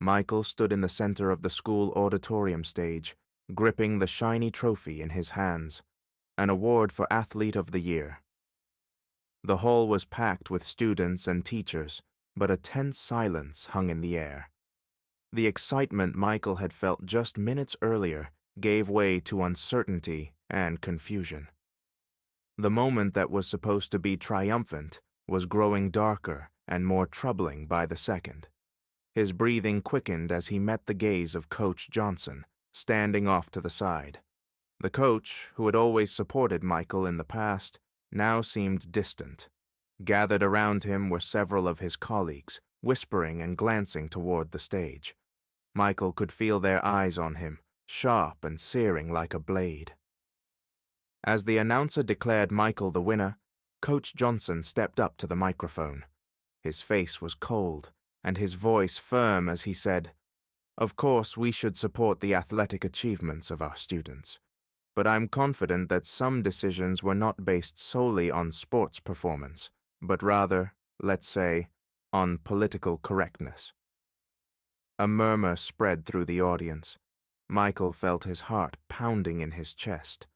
Michael stood in the center of the school auditorium stage, gripping the shiny trophy in his hands, an award for Athlete of the Year. The hall was packed with students and teachers, but a tense silence hung in the air. The excitement Michael had felt just minutes earlier gave way to uncertainty and confusion. The moment that was supposed to be triumphant was growing darker and more troubling by the second. His breathing quickened as he met the gaze of Coach Johnson, standing off to the side. The coach, who had always supported Michael in the past, now seemed distant. Gathered around him were several of his colleagues, whispering and glancing toward the stage. Michael could feel their eyes on him, sharp and searing like a blade. As the announcer declared Michael the winner, Coach Johnson stepped up to the microphone. His face was cold, and his voice firm as he said, "Of course, we should support the athletic achievements of our students, but I'm confident that some decisions were not based solely on sports performance, but rather, let's say, on political correctness." A murmur spread through the audience. Michael felt his heart pounding in his chest.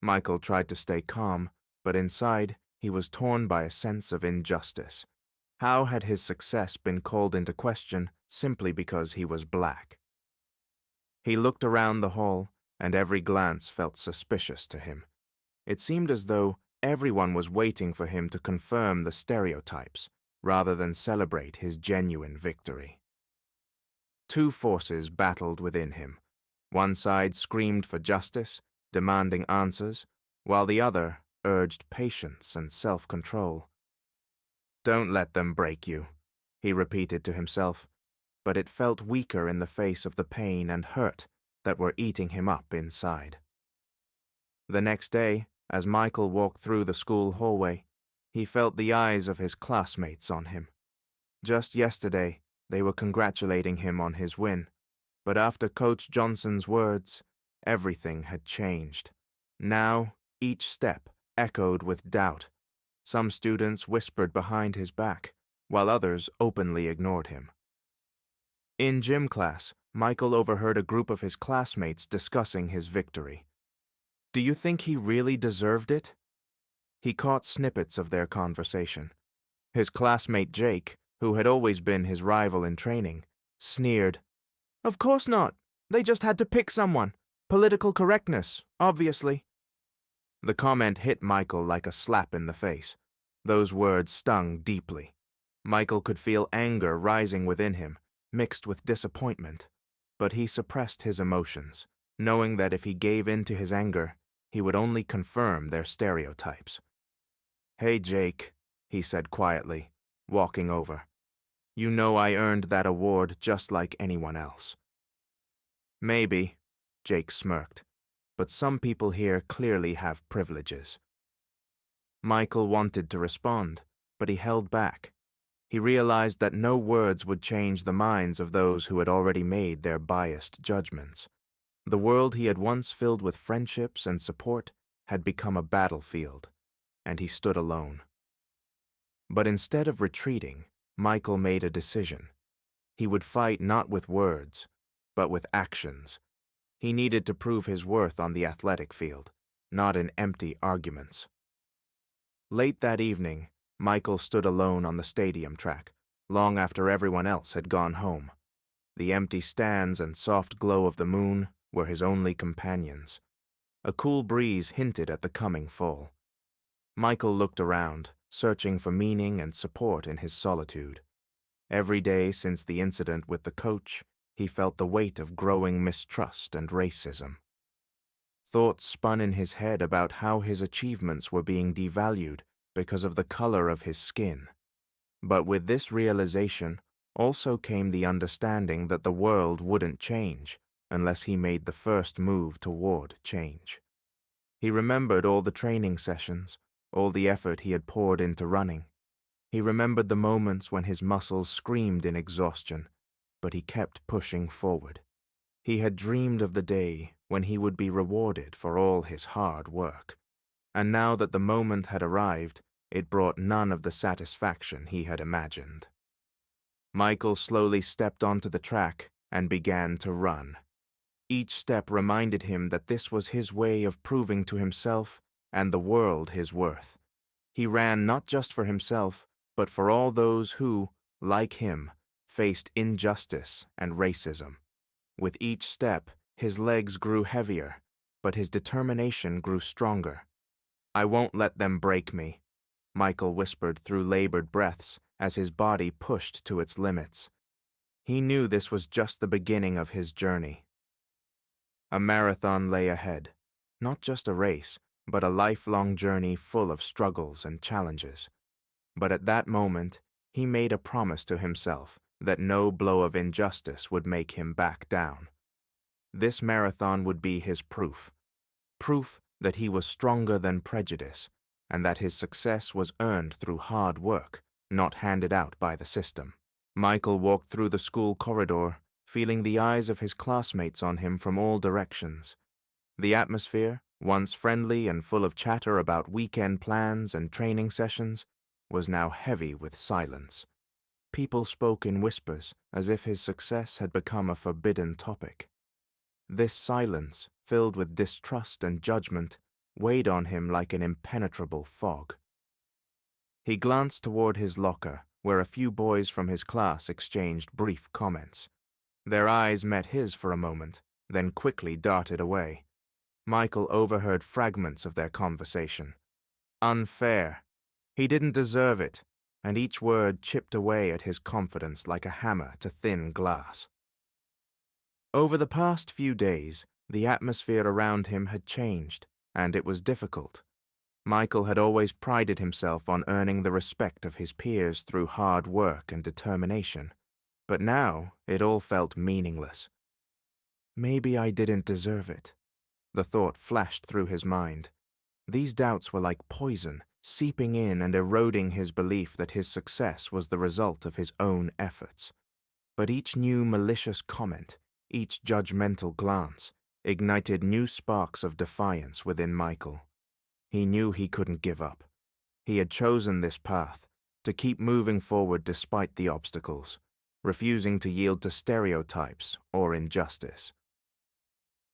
Michael tried to stay calm, but inside he was torn by a sense of injustice. How had his success been called into question simply because he was black? He looked around the hall, and every glance felt suspicious to him. It seemed as though everyone was waiting for him to confirm the stereotypes, rather than celebrate his genuine victory. Two forces battled within him. One side screamed for justice, demanding answers, while the other urged patience and self-control. "Don't let them break you," he repeated to himself, but it felt weaker in the face of the pain and hurt that were eating him up inside. The next day, as Michael walked through the school hallway, he felt the eyes of his classmates on him. Just yesterday, they were congratulating him on his win, but after Coach Johnson's words, everything had changed. Now, each step echoed with doubt. Some students whispered behind his back, while others openly ignored him. In gym class, Michael overheard a group of his classmates discussing his victory. "Do you think he really deserved it?" He caught snippets of their conversation. His classmate Jake, who had always been his rival in training, sneered, "Of course not. They just had to pick someone. Political correctness, obviously." The comment hit Michael like a slap in the face. Those words stung deeply. Michael could feel anger rising within him, mixed with disappointment, but he suppressed his emotions, knowing that if he gave in to his anger, he would only confirm their stereotypes. "Hey, Jake," he said quietly, walking over. "You know I earned that award just like anyone else." "Maybe," Jake smirked, "but some people here clearly have privileges." Michael wanted to respond, but he held back. He realized that no words would change the minds of those who had already made their biased judgments. The world he had once filled with friendships and support had become a battlefield, and he stood alone. But instead of retreating, Michael made a decision. He would fight not with words, but with actions. He needed to prove his worth on the athletic field, not in empty arguments. Late that evening, Michael stood alone on the stadium track, long after everyone else had gone home. The empty stands and soft glow of the moon were his only companions. A cool breeze hinted at the coming fall. Michael looked around, searching for meaning and support in his solitude. Every day since the incident with the coach, he felt the weight of growing mistrust and racism. Thoughts spun in his head about how his achievements were being devalued because of the color of his skin. But with this realization also came the understanding that the world wouldn't change unless he made the first move toward change. He remembered all the training sessions, all the effort he had poured into running. He remembered the moments when his muscles screamed in exhaustion, but he kept pushing forward. He had dreamed of the day when he would be rewarded for all his hard work. And now that the moment had arrived, it brought none of the satisfaction he had imagined. Michael slowly stepped onto the track and began to run. Each step reminded him that this was his way of proving to himself and the world his worth. He ran not just for himself, but for all those who, like him, faced injustice and racism. With each step, his legs grew heavier, but his determination grew stronger. "I won't let them break me," Michael whispered through labored breaths as his body pushed to its limits. He knew this was just the beginning of his journey. A marathon lay ahead, not just a race, but a lifelong journey full of struggles and challenges. But at that moment, he made a promise to himself that no blow of injustice would make him back down. This marathon would be his proof that he was stronger than prejudice, and that his success was earned through hard work, not handed out by the system. Michael walked through the school corridor, feeling the eyes of his classmates on him from all directions. The atmosphere, once friendly and full of chatter about weekend plans and training sessions, was now heavy with silence. People spoke in whispers, as if his success had become a forbidden topic. This silence, filled with distrust and judgment, weighed on him like an impenetrable fog. He glanced toward his locker, where a few boys from his class exchanged brief comments. Their eyes met his for a moment, then quickly darted away. Michael overheard fragments of their conversation. Unfair. He didn't deserve it, and each word chipped away at his confidence like a hammer to thin glass. Over the past few days, the atmosphere around him had changed, and it was difficult. Michael had always prided himself on earning the respect of his peers through hard work and determination, but now it all felt meaningless. Maybe I didn't deserve it. The thought flashed through his mind. These doubts were like poison, seeping in and eroding his belief that his success was the result of his own efforts. But each new malicious comment, each judgmental glance, ignited new sparks of defiance within Michael. He knew he couldn't give up. He had chosen this path, to keep moving forward despite the obstacles, refusing to yield to stereotypes or injustice.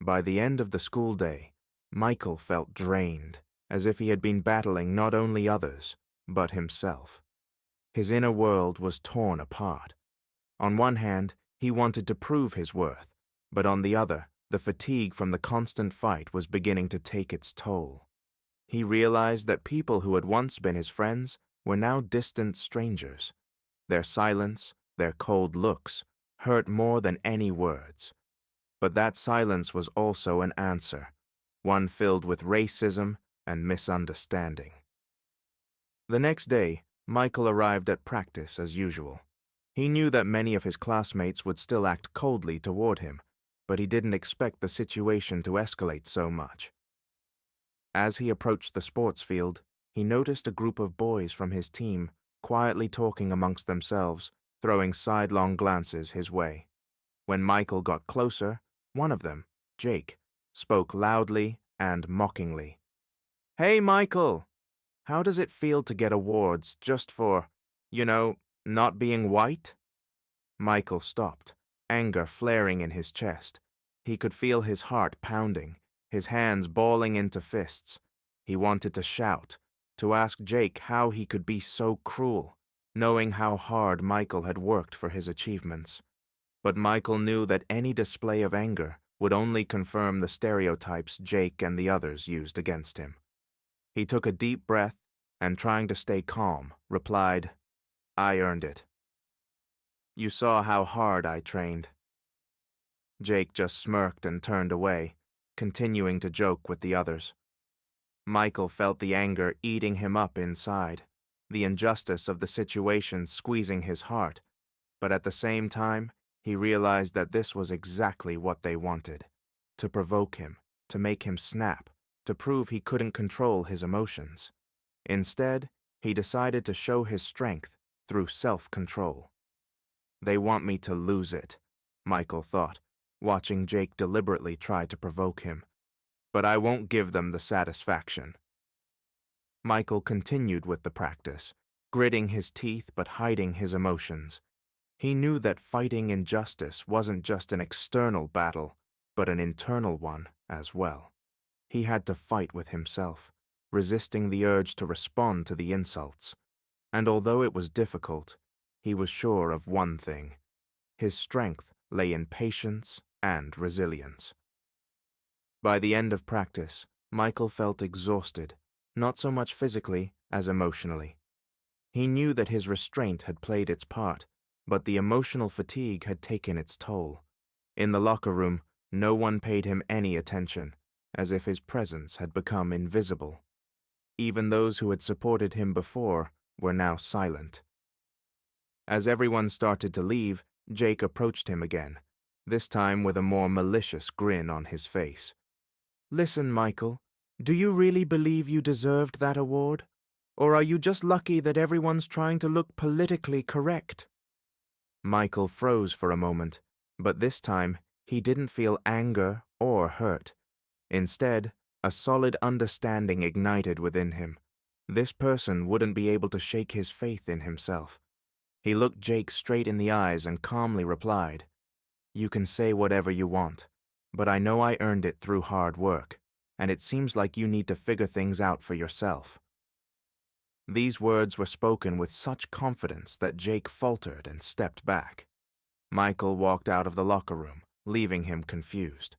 By the end of the school day, Michael felt drained, as if he had been battling not only others, but himself. His inner world was torn apart. On one hand, he wanted to prove his worth, but on the other, the fatigue from the constant fight was beginning to take its toll. He realized that people who had once been his friends were now distant strangers. Their silence, their cold looks, hurt more than any words. But that silence was also an answer, one filled with racism and misunderstanding. The next day, Michael arrived at practice as usual. He knew that many of his classmates would still act coldly toward him, but he didn't expect the situation to escalate so much. As he approached the sports field, he noticed a group of boys from his team quietly talking amongst themselves, throwing sidelong glances his way. When Michael got closer, one of them, Jake, spoke loudly and mockingly. "Hey, Michael! How does it feel to get awards just for, not being white?" Michael stopped, anger flaring in his chest. He could feel his heart pounding, his hands balling into fists. He wanted to shout, to ask Jake how he could be so cruel, knowing how hard Michael had worked for his achievements. But Michael knew that any display of anger would only confirm the stereotypes Jake and the others used against him. He took a deep breath and, trying to stay calm, replied, "I earned it. You saw how hard I trained." Jake just smirked and turned away, continuing to joke with the others. Michael felt the anger eating him up inside, the injustice of the situation squeezing his heart, but at the same time, he realized that this was exactly what they wanted, to provoke him, to make him snap, to prove he couldn't control his emotions. Instead, he decided to show his strength through self-control. They want me to lose it, Michael thought, watching Jake deliberately try to provoke him. But I won't give them the satisfaction. Michael continued with the practice, gritting his teeth but hiding his emotions. He knew that fighting injustice wasn't just an external battle, but an internal one as well. He had to fight with himself, resisting the urge to respond to the insults. And although it was difficult, he was sure of one thing. His strength lay in patience and resilience. By the end of practice, Michael felt exhausted, not so much physically as emotionally. He knew that his restraint had played its part, but the emotional fatigue had taken its toll. In the locker room, no one paid him any attention, as if his presence had become invisible. Even those who had supported him before were now silent. As everyone started to leave, Jake approached him again, this time with a more malicious grin on his face. "Listen, Michael, do you really believe you deserved that award? Or are you just lucky that everyone's trying to look politically correct?" Michael froze for a moment, but this time he didn't feel anger or hurt. Instead, a solid understanding ignited within him. This person wouldn't be able to shake his faith in himself. He looked Jake straight in the eyes and calmly replied, "You can say whatever you want, but I know I earned it through hard work, and it seems like you need to figure things out for yourself." These words were spoken with such confidence that Jake faltered and stepped back. Michael walked out of the locker room, leaving him confused.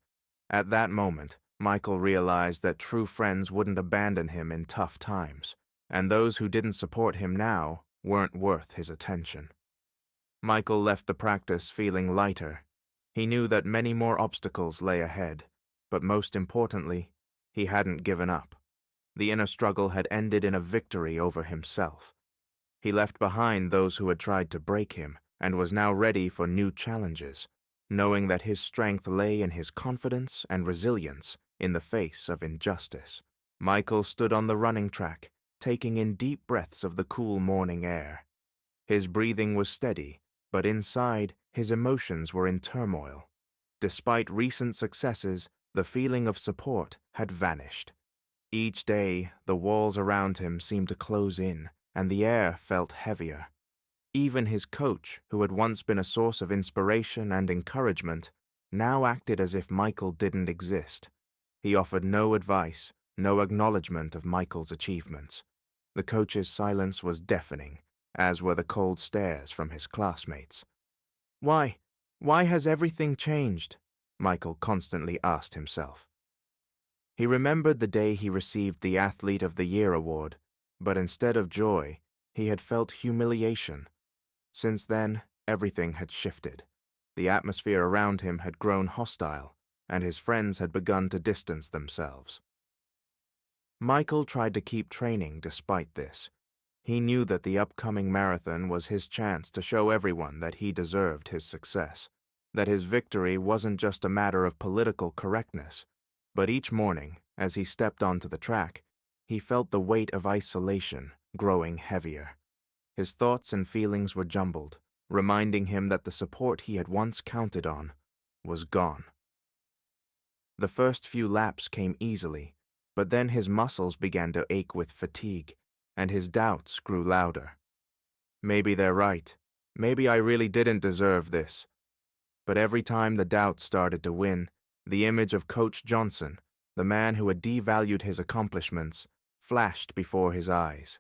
At that moment, Michael realized that true friends wouldn't abandon him in tough times, and those who didn't support him now weren't worth his attention. Michael left the practice feeling lighter. He knew that many more obstacles lay ahead, but most importantly, he hadn't given up. The inner struggle had ended in a victory over himself. He left behind those who had tried to break him and was now ready for new challenges, knowing that his strength lay in his confidence and resilience in the face of injustice. Michael stood on the running track, taking in deep breaths of the cool morning air. His breathing was steady, but inside, his emotions were in turmoil. Despite recent successes, the feeling of support had vanished. Each day, the walls around him seemed to close in, and the air felt heavier. Even his coach, who had once been a source of inspiration and encouragement, now acted as if Michael didn't exist. He offered no advice, no acknowledgement of Michael's achievements. The coach's silence was deafening, as were the cold stares from his classmates. Why has everything changed?" Michael constantly asked himself. He remembered the day he received the Athlete of the Year award, but instead of joy, he had felt humiliation. Since then, everything had shifted. The atmosphere around him had grown hostile, and his friends had begun to distance themselves. Michael tried to keep training despite this. He knew that the upcoming marathon was his chance to show everyone that he deserved his success, that his victory wasn't just a matter of political correctness. But each morning, as he stepped onto the track, he felt the weight of isolation growing heavier. His thoughts and feelings were jumbled, reminding him that the support he had once counted on was gone. The first few laps came easily, but then his muscles began to ache with fatigue, and his doubts grew louder. Maybe they're right. Maybe I really didn't deserve this. But every time the doubt started to win, the image of Coach Johnson, the man who had devalued his accomplishments, flashed before his eyes.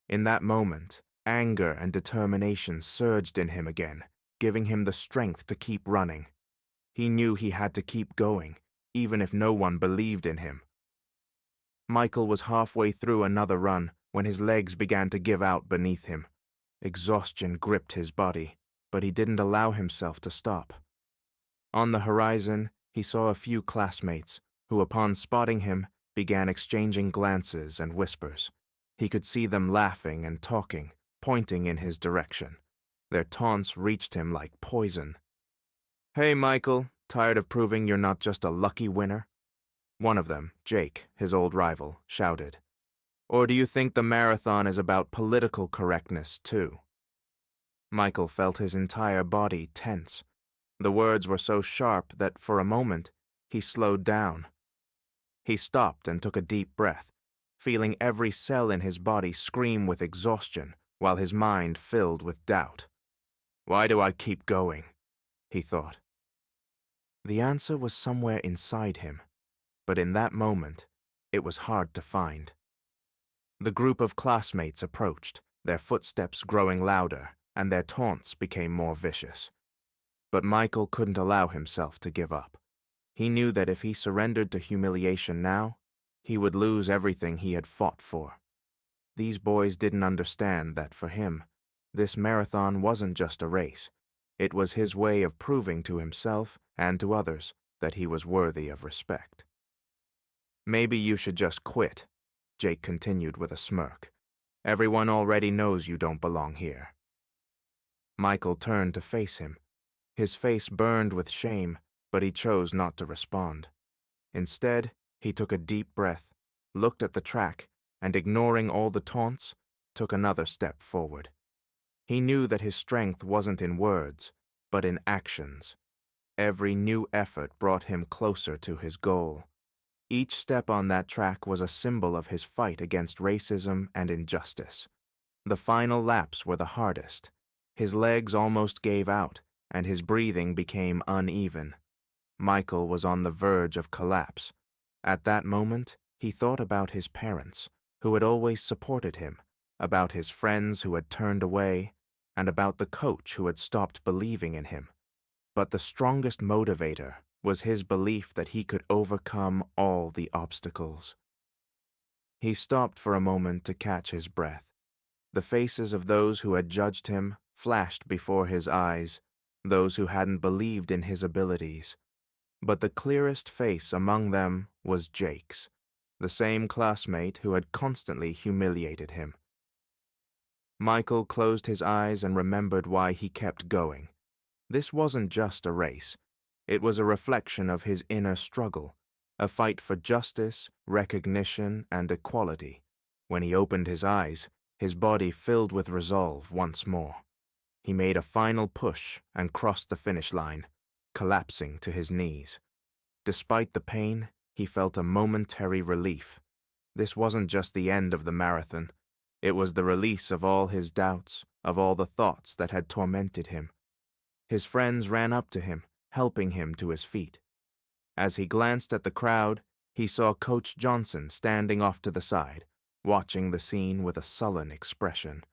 In that moment, anger and determination surged in him again, giving him the strength to keep running. He knew he had to keep going, even if no one believed in him. Michael was halfway through another run when his legs began to give out beneath him. Exhaustion gripped his body, but he didn't allow himself to stop. On the horizon, he saw a few classmates who, upon spotting him, began exchanging glances and whispers. He could see them laughing and talking, pointing in his direction. Their taunts reached him like poison. "Hey, Michael, tired of proving you're not just a lucky winner?" One of them, Jake, his old rival, shouted. "Or do you think the marathon is about political correctness, too?" Michael felt his entire body tense. The words were so sharp that, for a moment, he slowed down. He stopped and took a deep breath, feeling every cell in his body scream with exhaustion while his mind filled with doubt. Why do I keep going? He thought. The answer was somewhere inside him, but in that moment, it was hard to find. The group of classmates approached, their footsteps growing louder, and their taunts became more vicious. But Michael couldn't allow himself to give up. He knew that if he surrendered to humiliation now, he would lose everything he had fought for. These boys didn't understand that for him, this marathon wasn't just a race. It was his way of proving to himself and to others that he was worthy of respect. Maybe you should just quit, Jake continued with a smirk. Everyone already knows you don't belong here. Michael turned to face him. His face burned with shame, but he chose not to respond. Instead, he took a deep breath, looked at the track, and ignoring all the taunts, took another step forward. He knew that his strength wasn't in words, but in actions. Every new effort brought him closer to his goal. Each step on that track was a symbol of his fight against racism and injustice. The final laps were the hardest. His legs almost gave out, and his breathing became uneven. Michael was on the verge of collapse. At that moment, he thought about his parents, who had always supported him, about his friends who had turned away, and about the coach who had stopped believing in him. But the strongest motivator was his belief that he could overcome all the obstacles. He stopped for a moment to catch his breath. The faces of those who had judged him flashed before his eyes, those who hadn't believed in his abilities. But the clearest face among them was Jake's, the same classmate who had constantly humiliated him. Michael closed his eyes and remembered why he kept going. This wasn't just a race. It was a reflection of his inner struggle, a fight for justice, recognition, and equality. When he opened his eyes, his body filled with resolve once more. He made a final push and crossed the finish line, collapsing to his knees. Despite the pain, he felt a momentary relief. This wasn't just the end of the marathon. It was the release of all his doubts, of all the thoughts that had tormented him. His friends ran up to him, helping him to his feet. As he glanced at the crowd, he saw Coach Johnson standing off to the side, watching the scene with a sullen expression.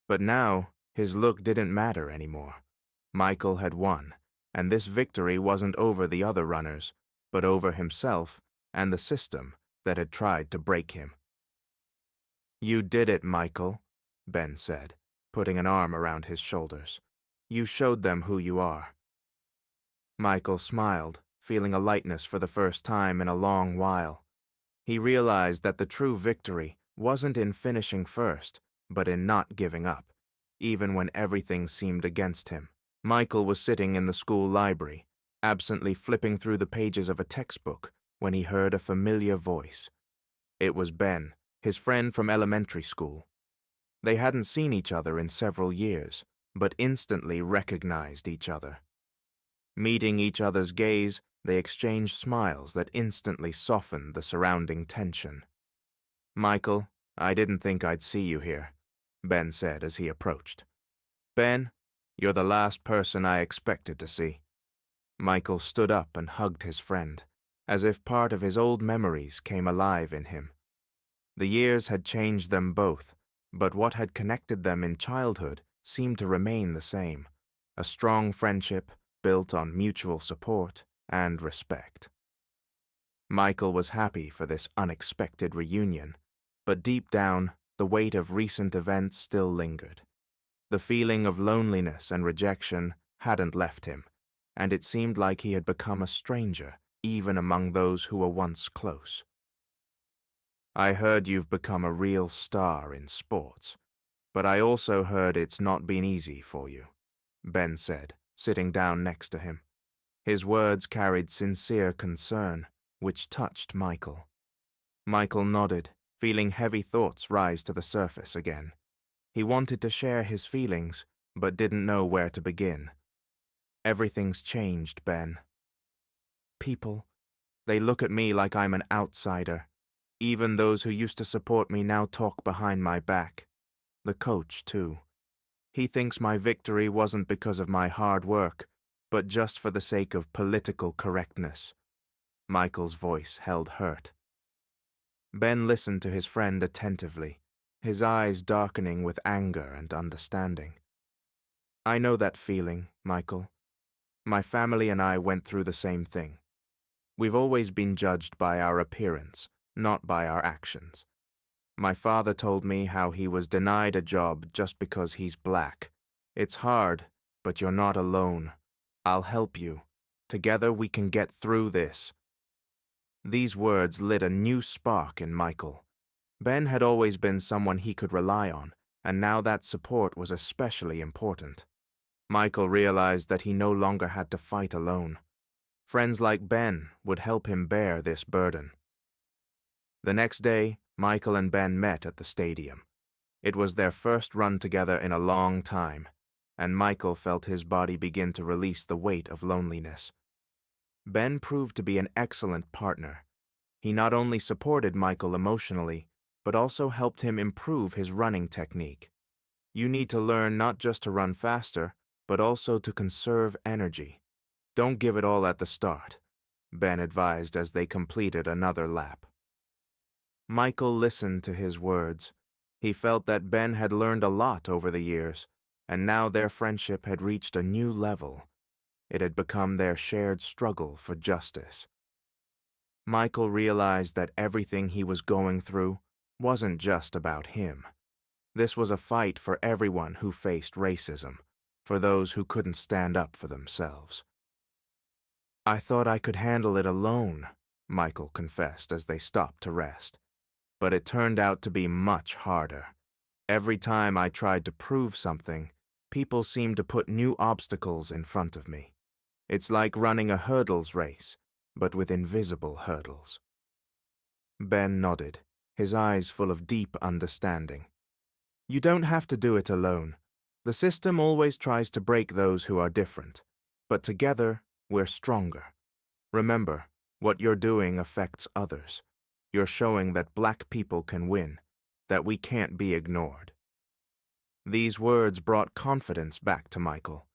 But now, his look didn't matter anymore. Michael had won, and this victory wasn't over the other runners, but over himself and the system that had tried to break him. "You did it, Michael," Ben said, putting an arm around his shoulders. "You showed them who you are." Michael smiled, feeling a lightness for the first time in a long while. He realized that the true victory wasn't in finishing first, but in not giving up, even when everything seemed against him. Michael was sitting in the school library, absently flipping through the pages of a textbook, when he heard a familiar voice. It was Ben, his friend from elementary school. They hadn't seen each other in several years, but instantly recognized each other. Meeting each other's gaze, they exchanged smiles that instantly softened the surrounding tension. "Michael, I didn't think I'd see you here," Ben said as he approached. "Ben, you're the last person I expected to see." Michael stood up and hugged his friend, as if part of his old memories came alive in him. The years had changed them both, but what had connected them in childhood seemed to remain the same, a strong friendship built on mutual support and respect. Michael was happy for this unexpected reunion, but deep down, the weight of recent events still lingered. The feeling of loneliness and rejection hadn't left him, and it seemed like he had become a stranger even among those who were once close. "I heard you've become a real star in sports, but I also heard it's not been easy for you," Ben said, sitting down next to him. His words carried sincere concern, which touched Michael. Michael nodded, feeling heavy thoughts rise to the surface again. He wanted to share his feelings, but didn't know where to begin. "Everything's changed, Ben. People, they look at me like I'm an outsider. Even those who used to support me now talk behind my back. The coach, too. He thinks my victory wasn't because of my hard work, but just for the sake of political correctness. Michael's voice held hurt. Ben listened to his friend attentively, his eyes darkening with anger and understanding. I know that feeling, Michael. My family and I went through the same thing. We've always been judged by our appearance, not by our actions. My father told me how he was denied a job just because he's black. It's hard, but you're not alone. I'll help you. Together we can get through this. These words lit a new spark in Michael. Ben had always been someone he could rely on, and now that support was especially important. Michael realized that he no longer had to fight alone. Friends like Ben would help him bear this burden. The next day, Michael and Ben met at the stadium. It was their first run together in a long time, and Michael felt his body begin to release the weight of loneliness. Ben proved to be an excellent partner. He not only supported Michael emotionally, but also helped him improve his running technique. You need to learn not just to run faster, but also to conserve energy. Don't give it all at the start, Ben advised as they completed another lap. Michael listened to his words. He felt that Ben had learned a lot over the years, and now their friendship had reached a new level. It had become their shared struggle for justice. Michael realized that everything he was going through wasn't just about him. This was a fight for everyone who faced racism, for those who couldn't stand up for themselves. I thought I could handle it alone, Michael confessed as they stopped to rest. But it turned out to be much harder. Every time I tried to prove something, people seemed to put new obstacles in front of me. It's like running a hurdles race, but with invisible hurdles. Ben nodded, his eyes full of deep understanding. You don't have to do it alone. The system always tries to break those who are different, but together we're stronger. Remember, what you're doing affects others. You're showing that black people can win, that we can't be ignored. These words brought confidence back to Michael.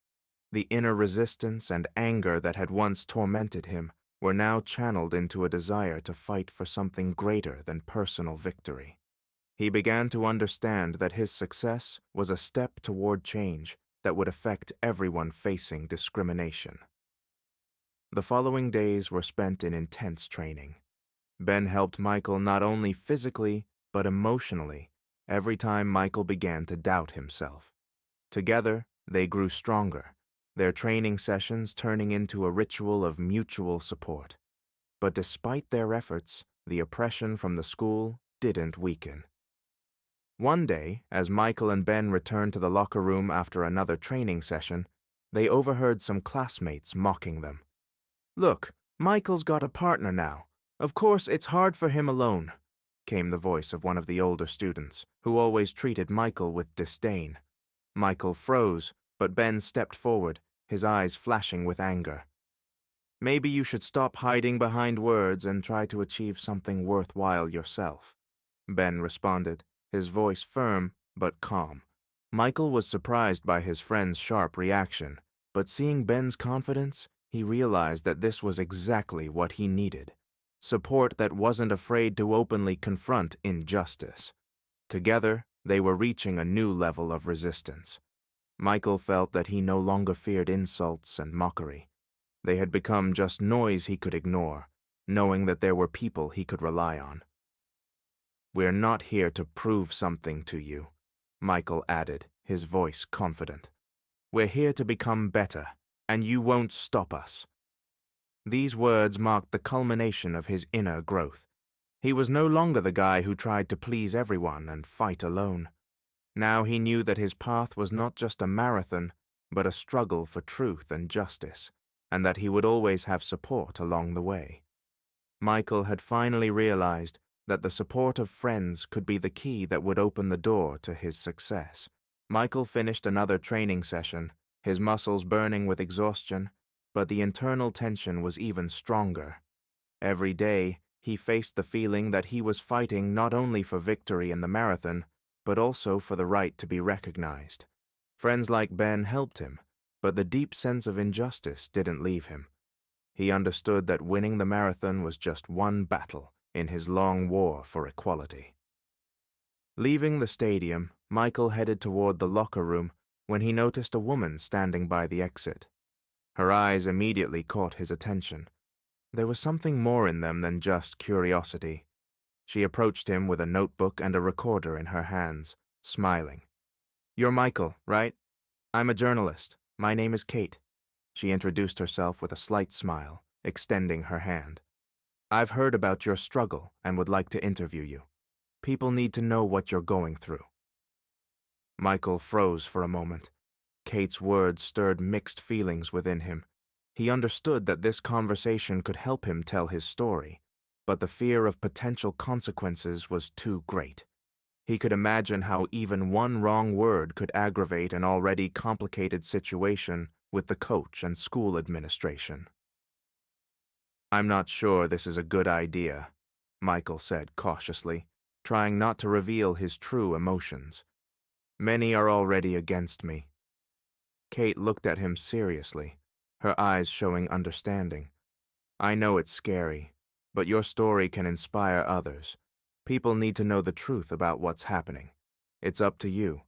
The inner resistance and anger that had once tormented him were now channeled into a desire to fight for something greater than personal victory. He began to understand that his success was a step toward change that would affect everyone facing discrimination. The following days were spent in intense training. Ben helped Michael not only physically, but emotionally, every time Michael began to doubt himself. Together, they grew stronger, their training sessions turning into a ritual of mutual support. But despite their efforts, the oppression from the school didn't weaken. One day, as Michael and Ben returned to the locker room after another training session, they overheard some classmates mocking them. Look, Michael's got a partner now. Of course, it's hard for him alone, came the voice of one of the older students, who always treated Michael with disdain. Michael froze, but Ben stepped forward, his eyes flashing with anger. Maybe you should stop hiding behind words and try to achieve something worthwhile yourself, Ben responded, his voice firm but calm. Michael was surprised by his friend's sharp reaction, but seeing Ben's confidence, he realized that this was exactly what he needed. Support that wasn't afraid to openly confront injustice. Together, they were reaching a new level of resistance. Michael felt that he no longer feared insults and mockery. They had become just noise he could ignore, knowing that there were people he could rely on. We're not here to prove something to you, Michael added, his voice confident. We're here to become better, and you won't stop us. These words marked the culmination of his inner growth. He was no longer the guy who tried to please everyone and fight alone. Now he knew that his path was not just a marathon, but a struggle for truth and justice, and that he would always have support along the way. Michael had finally realized that the support of friends could be the key that would open the door to his success. Michael finished another training session, his muscles burning with exhaustion, but the internal tension was even stronger. Every day, he faced the feeling that he was fighting not only for victory in the marathon, but also for the right to be recognized. Friends like Ben helped him, but the deep sense of injustice didn't leave him. He understood that winning the marathon was just one battle in his long war for equality. Leaving the stadium, Michael headed toward the locker room when he noticed a woman standing by the exit. Her eyes immediately caught his attention. There was something more in them than just curiosity. She approached him with a notebook and a recorder in her hands, smiling. "You're Michael, right? I'm a journalist. My name is Kate." She introduced herself with a slight smile, extending her hand. "I've heard about your struggle and would like to interview you. People need to know what you're going through." Michael froze for a moment. Kate's words stirred mixed feelings within him. He understood that this conversation could help him tell his story, but the fear of potential consequences was too great. He could imagine how even one wrong word could aggravate an already complicated situation with the coach and school administration. "I'm not sure this is a good idea," Michael said cautiously, trying not to reveal his true emotions. "Many are already against me." Kate looked at him seriously, her eyes showing understanding. "I know it's scary, but your story can inspire others. People need to know the truth about what's happening. It's up to you,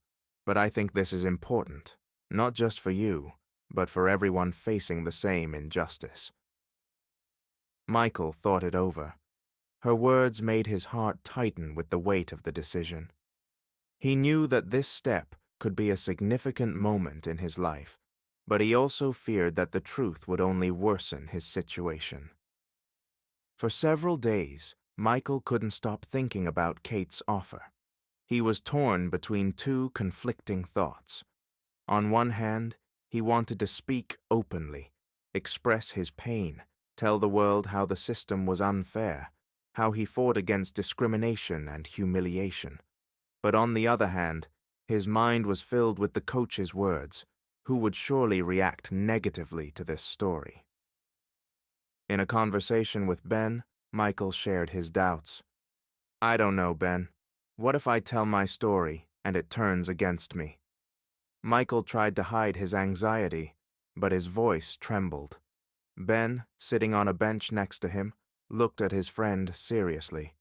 but I think this is important, not just for you, but for everyone facing the same injustice." Michael thought it over. Her words made his heart tighten with the weight of the decision. He knew that this step could be a significant moment in his life, but he also feared that the truth would only worsen his situation. For several days, Michael couldn't stop thinking about Kate's offer. He was torn between two conflicting thoughts. On one hand, he wanted to speak openly, express his pain, tell the world how the system was unfair, how he fought against discrimination and humiliation. But on the other hand, his mind was filled with the coach's words, who would surely react negatively to this story. In a conversation with Ben, Michael shared his doubts. "I don't know, Ben. What if I tell my story and it turns against me?" Michael tried to hide his anxiety, but his voice trembled. Ben, sitting on a bench next to him, looked at his friend seriously.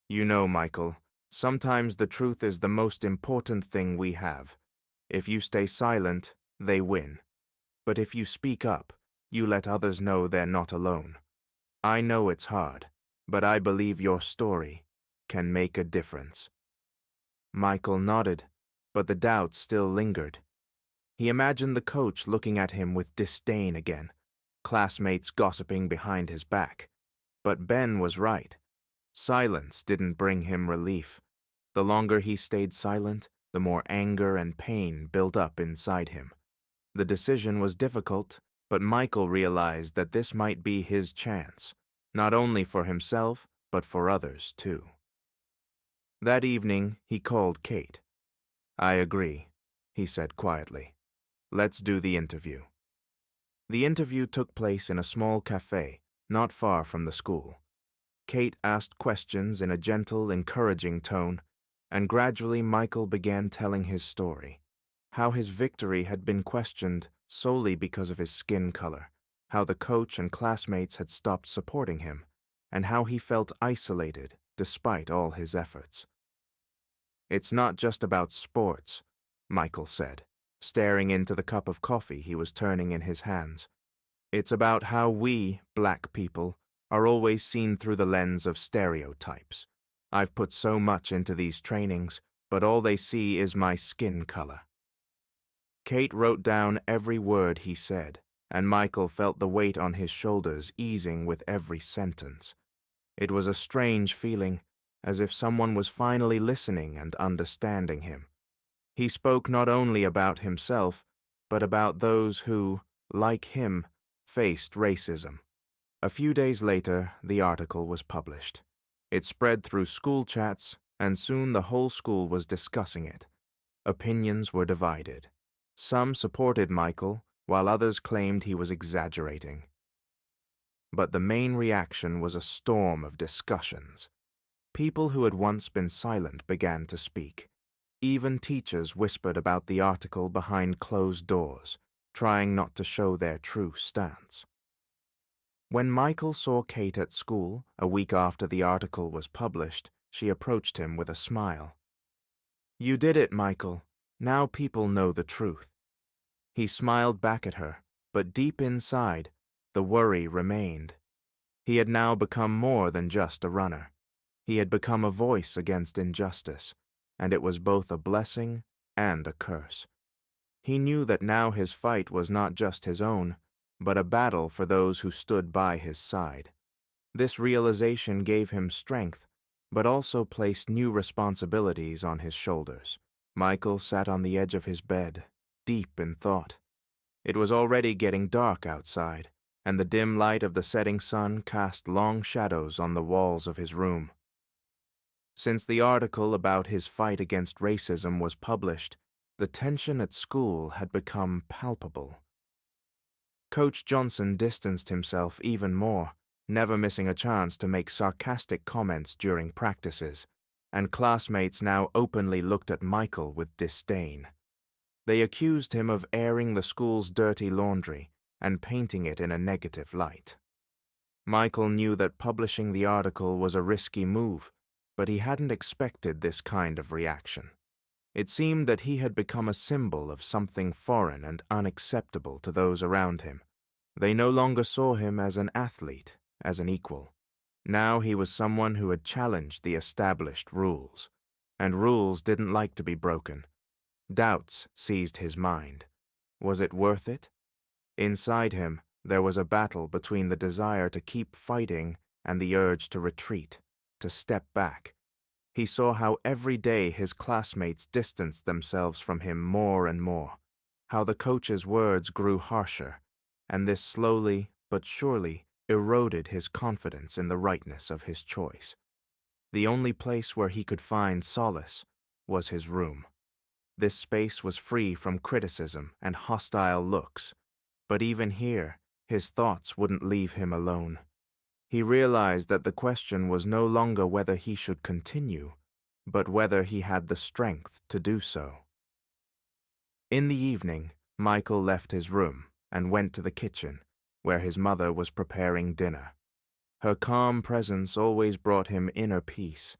"You know, Michael, sometimes the truth is the most important thing we have. If you stay silent, they win. But if you speak up, you let others know they're not alone. I know it's hard, but I believe your story can make a difference." Michael nodded, but the doubt still lingered. He imagined the coach looking at him with disdain again, classmates gossiping behind his back. But Ben was right. Silence didn't bring him relief. The longer he stayed silent, the more anger and pain built up inside him. The decision was difficult, but Michael realized that this might be his chance, not only for himself, but for others too. That evening, he called Kate. "I agree," he said quietly. "Let's do the interview." The interview took place in a small cafe, not far from the school. Kate asked questions in a gentle, encouraging tone, and gradually Michael began telling his story. How his victory had been questioned solely because of his skin color, how the coach and classmates had stopped supporting him, and how he felt isolated despite all his efforts. "It's not just about sports," Michael said, staring into the cup of coffee he was turning in his hands. "It's about how we, black people, are always seen through the lens of stereotypes. I've put so much into these trainings, but all they see is my skin color." Kate wrote down every word he said, and Michael felt the weight on his shoulders easing with every sentence. It was a strange feeling, as if someone was finally listening and understanding him. He spoke not only about himself, but about those who, like him, faced racism. A few days later, the article was published. It spread through school chats, and soon the whole school was discussing it. Opinions were divided. Some supported Michael, while others claimed he was exaggerating. But the main reaction was a storm of discussions. People who had once been silent began to speak. Even teachers whispered about the article behind closed doors, trying not to show their true stance. When Michael saw Kate at school, a week after the article was published, she approached him with a smile. "You did it, Michael. Now people know the truth." He smiled back at her, but deep inside, the worry remained. He had now become more than just a runner. He had become a voice against injustice, and it was both a blessing and a curse. He knew that now his fight was not just his own, but a battle for those who stood by his side. This realization gave him strength, but also placed new responsibilities on his shoulders. Michael sat on the edge of his bed, deep in thought. It was already getting dark outside, and the dim light of the setting sun cast long shadows on the walls of his room. Since the article about his fight against racism was published, the tension at school had become palpable. Coach Johnson distanced himself even more, never missing a chance to make sarcastic comments during practices, and classmates now openly looked at Michael with disdain. They accused him of airing the school's dirty laundry and painting it in a negative light. Michael knew that publishing the article was a risky move, but he hadn't expected this kind of reaction. It seemed that he had become a symbol of something foreign and unacceptable to those around him. They no longer saw him as an athlete, as an equal. Now he was someone who had challenged the established rules, and rules didn't like to be broken. Doubts seized his mind. Was it worth it? Inside him, there was a battle between the desire to keep fighting and the urge to retreat, to step back. He saw how every day his classmates distanced themselves from him more and more, how the coach's words grew harsher, and this slowly but surely eroded his confidence in the rightness of his choice. The only place where he could find solace was his room. This space was free from criticism and hostile looks, but even here, his thoughts wouldn't leave him alone. He realized that the question was no longer whether he should continue, but whether he had the strength to do so. In the evening, Michael left his room and went to the kitchen, where his mother was preparing dinner. Her calm presence always brought him inner peace.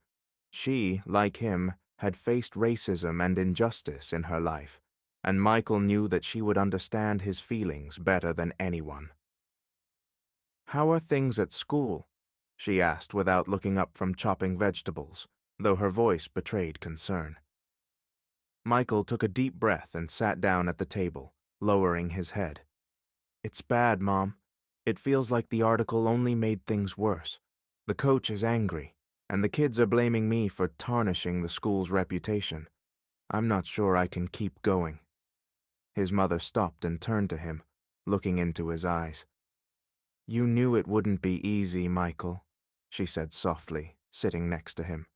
She, like him, had faced racism and injustice in her life, and Michael knew that she would understand his feelings better than anyone. "How are things at school?" she asked without looking up from chopping vegetables, though her voice betrayed concern. Michael took a deep breath and sat down at the table, lowering his head. "It's bad, Mom. It feels like the article only made things worse. The coach is angry, and the kids are blaming me for tarnishing the school's reputation. I'm not sure I can keep going." His mother stopped and turned to him, looking into his eyes. "You knew it wouldn't be easy, Michael," she said softly, sitting next to him.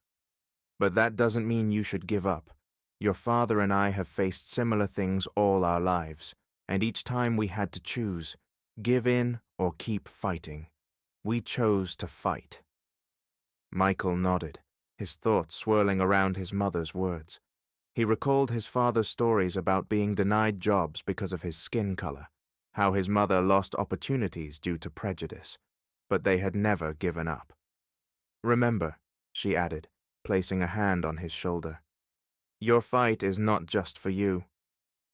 "But that doesn't mean you should give up. Your father and I have faced similar things all our lives, and each time we had to choose, give in or keep fighting. We chose to fight." Michael nodded, his thoughts swirling around his mother's words. He recalled his father's stories about being denied jobs because of his skin color, how his mother lost opportunities due to prejudice, but they had never given up. "Remember," she added, placing a hand on his shoulder, "your fight is not just for you.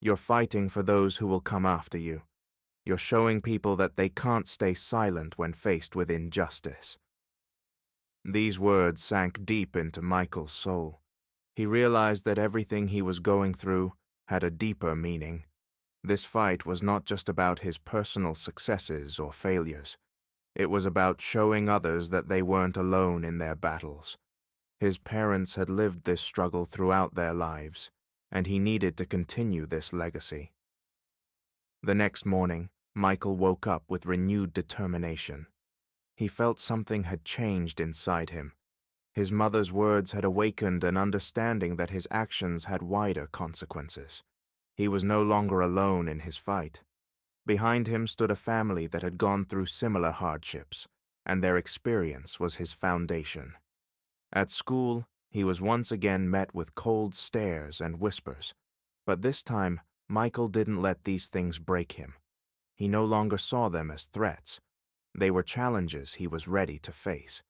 You're fighting for those who will come after you. You're showing people that they can't stay silent when faced with injustice." These words sank deep into Michael's soul. He realized that everything he was going through had a deeper meaning. This fight was not just about his personal successes or failures. It was about showing others that they weren't alone in their battles. His parents had lived this struggle throughout their lives, and he needed to continue this legacy. The next morning, Michael woke up with renewed determination. He felt something had changed inside him. His mother's words had awakened an understanding that his actions had wider consequences. He was no longer alone in his fight. Behind him stood a family that had gone through similar hardships, and their experience was his foundation. At school, He was once again met with cold stares and whispers, but this time Michael didn't let these things break him. He no longer saw them as threats. They were challenges he was ready to face.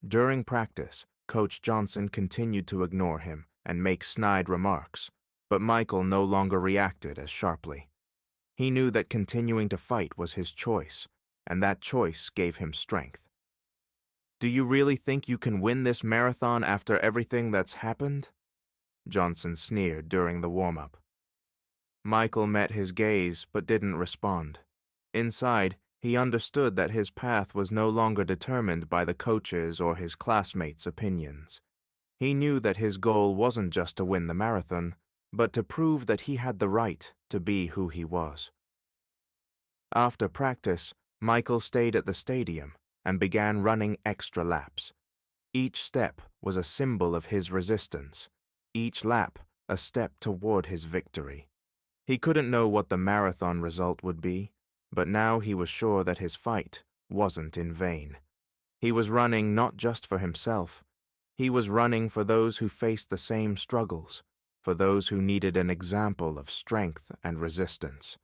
During practice, Coach Johnson continued to ignore him and make snide remarks, but Michael no longer reacted as sharply. He knew that continuing to fight was his choice, and that choice gave him strength. "Do you really think you can win this marathon after everything that's happened?" Johnson sneered during the warm-up. Michael met his gaze but didn't respond. Inside, he understood that his path was no longer determined by the coach's or his classmates' opinions. He knew that his goal wasn't just to win the marathon, but to prove that he had the right to be who he was. After practice, Michael stayed at the stadium and began running extra laps. Each step was a symbol of his resistance, each lap a step toward his victory. He couldn't know what the marathon result would be, but now he was sure that his fight wasn't in vain. He was running not just for himself. He was running for those who faced the same struggles, for those who needed an example of strength and resistance.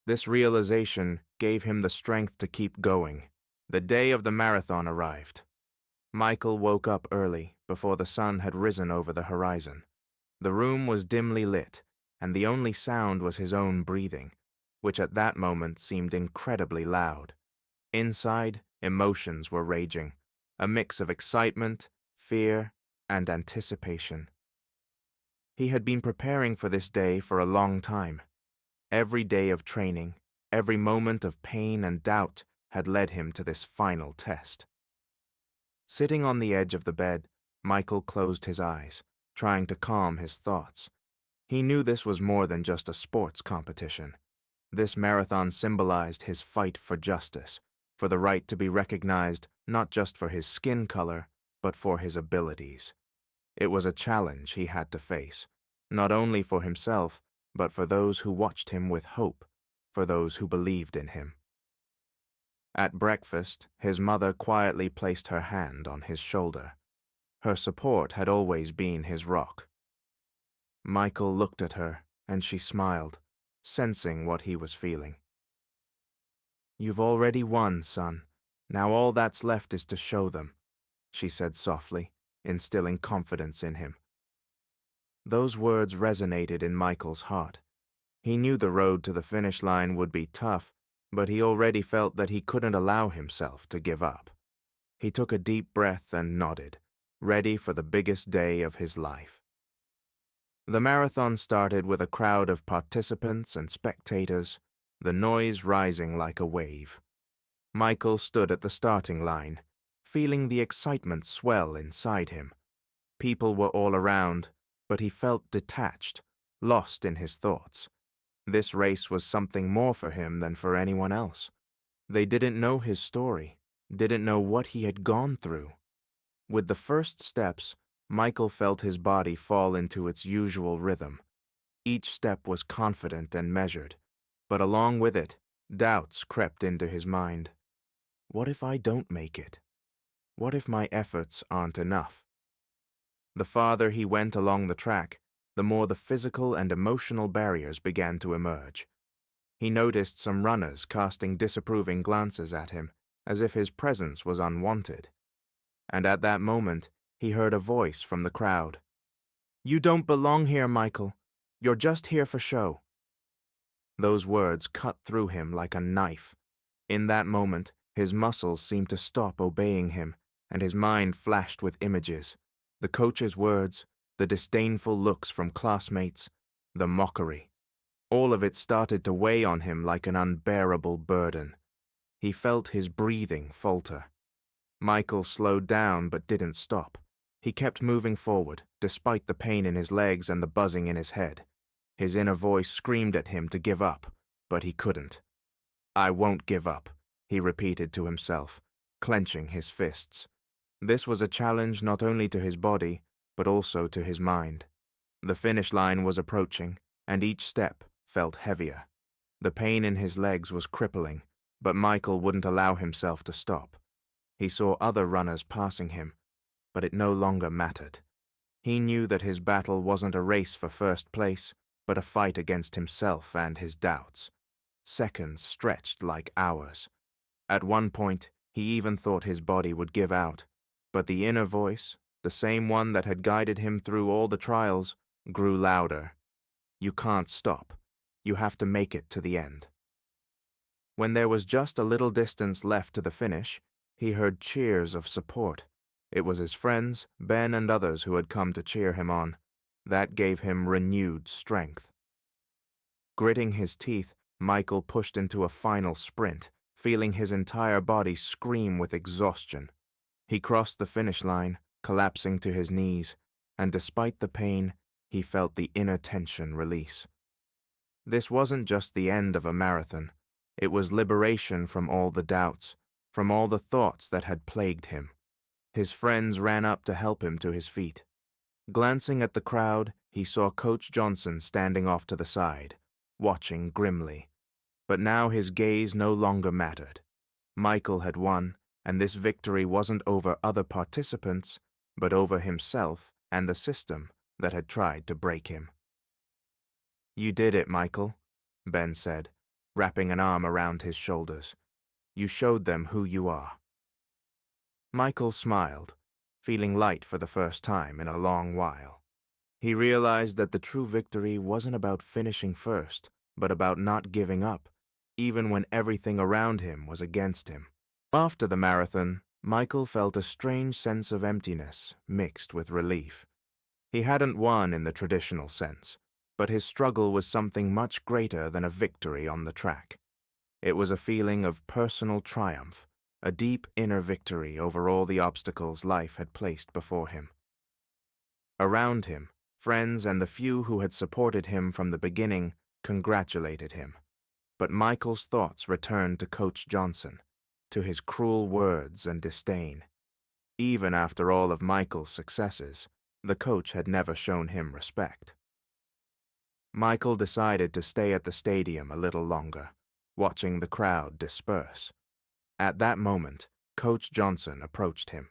This realization gave him the strength to keep going. The day of the marathon arrived. Michael woke up early, before the sun had risen over the horizon. The room was dimly lit, and the only sound was his own breathing, which at that moment seemed incredibly loud. Inside, emotions were raging, a mix of excitement, fear, and anticipation. He had been preparing for this day for a long time. Every day of training, every moment of pain and doubt had led him to this final test. Sitting on the edge of the bed, Michael closed his eyes, trying to calm his thoughts. He knew this was more than just a sports competition. This marathon symbolized his fight for justice, for the right to be recognized not just for his skin color, but for his abilities. It was a challenge he had to face, not only for himself, but for those who watched him with hope, for those who believed in him. At breakfast, his mother quietly placed her hand on his shoulder. Her support had always been his rock. Michael looked at her, and she smiled, sensing what he was feeling. "You've already won, son. Now all that's left is to show them," she said softly, instilling confidence in him. Those words resonated in Michael's heart. He knew the road to the finish line would be tough, but he already felt that he couldn't allow himself to give up. He took a deep breath and nodded, ready for the biggest day of his life. The marathon started with a crowd of participants and spectators, the noise rising like a wave. Michael stood at the starting line, feeling the excitement swell inside him. People were all around, but he felt detached, lost in his thoughts. This race was something more for him than for anyone else. They didn't know his story, didn't know what he had gone through. With the first steps, Michael felt his body fall into its usual rhythm. Each step was confident and measured, but along with it, doubts crept into his mind. What if I don't make it? What if my efforts aren't enough? The farther he went along the track, the more the physical and emotional barriers began to emerge. He noticed some runners casting disapproving glances at him, as if his presence was unwanted. And at that moment, he heard a voice from the crowd. "You don't belong here, Michael. You're just here for show." Those words cut through him like a knife. In that moment, his muscles seemed to stop obeying him, and his mind flashed with images. The coach's words, the disdainful looks from classmates, the mockery. All of it started to weigh on him like an unbearable burden. He felt his breathing falter. Michael slowed down but didn't stop. He kept moving forward, despite the pain in his legs and the buzzing in his head. His inner voice screamed at him to give up, but he couldn't. "I won't give up," he repeated to himself, clenching his fists. This was a challenge not only to his body, but also to his mind. The finish line was approaching, and each step felt heavier. The pain in his legs was crippling, but Michael wouldn't allow himself to stop. He saw other runners passing him. but it no longer mattered. He knew that his battle wasn't a race for first place, but a fight against himself and his doubts. Seconds stretched like hours. At one point, he even thought his body would give out, but the inner voice, the same one that had guided him through all the trials, grew louder. You can't stop. You have to make it to the end. When there was just a little distance left to the finish, he heard cheers of support. It was his friends, Ben and others who had come to cheer him on. That gave him renewed strength. Gritting his teeth, Michael pushed into a final sprint, feeling his entire body scream with exhaustion. He crossed the finish line, collapsing to his knees, and despite the pain, he felt the inner tension release. This wasn't just the end of a marathon. It was liberation from all the doubts, from all the thoughts that had plagued him. His friends ran up to help him to his feet. Glancing at the crowd, he saw Coach Johnson standing off to the side, watching grimly. But now his gaze no longer mattered. Michael had won, and this victory wasn't over other participants, but over himself and the system that had tried to break him. "You did it, Michael," Ben said, wrapping an arm around his shoulders. "You showed them who you are." Michael smiled, feeling light for the first time in a long while. He realized that the true victory wasn't about finishing first, but about not giving up, even when everything around him was against him. After the marathon, Michael felt a strange sense of emptiness mixed with relief. He hadn't won in the traditional sense, but his struggle was something much greater than a victory on the track. It was a feeling of personal triumph, a deep inner victory over all the obstacles life had placed before him. Around him, friends and the few who had supported him from the beginning congratulated him. But Michael's thoughts returned to Coach Johnson, to his cruel words and disdain. Even after all of Michael's successes, the coach had never shown him respect. Michael decided to stay at the stadium a little longer, watching the crowd disperse. At that moment, Coach Johnson approached him.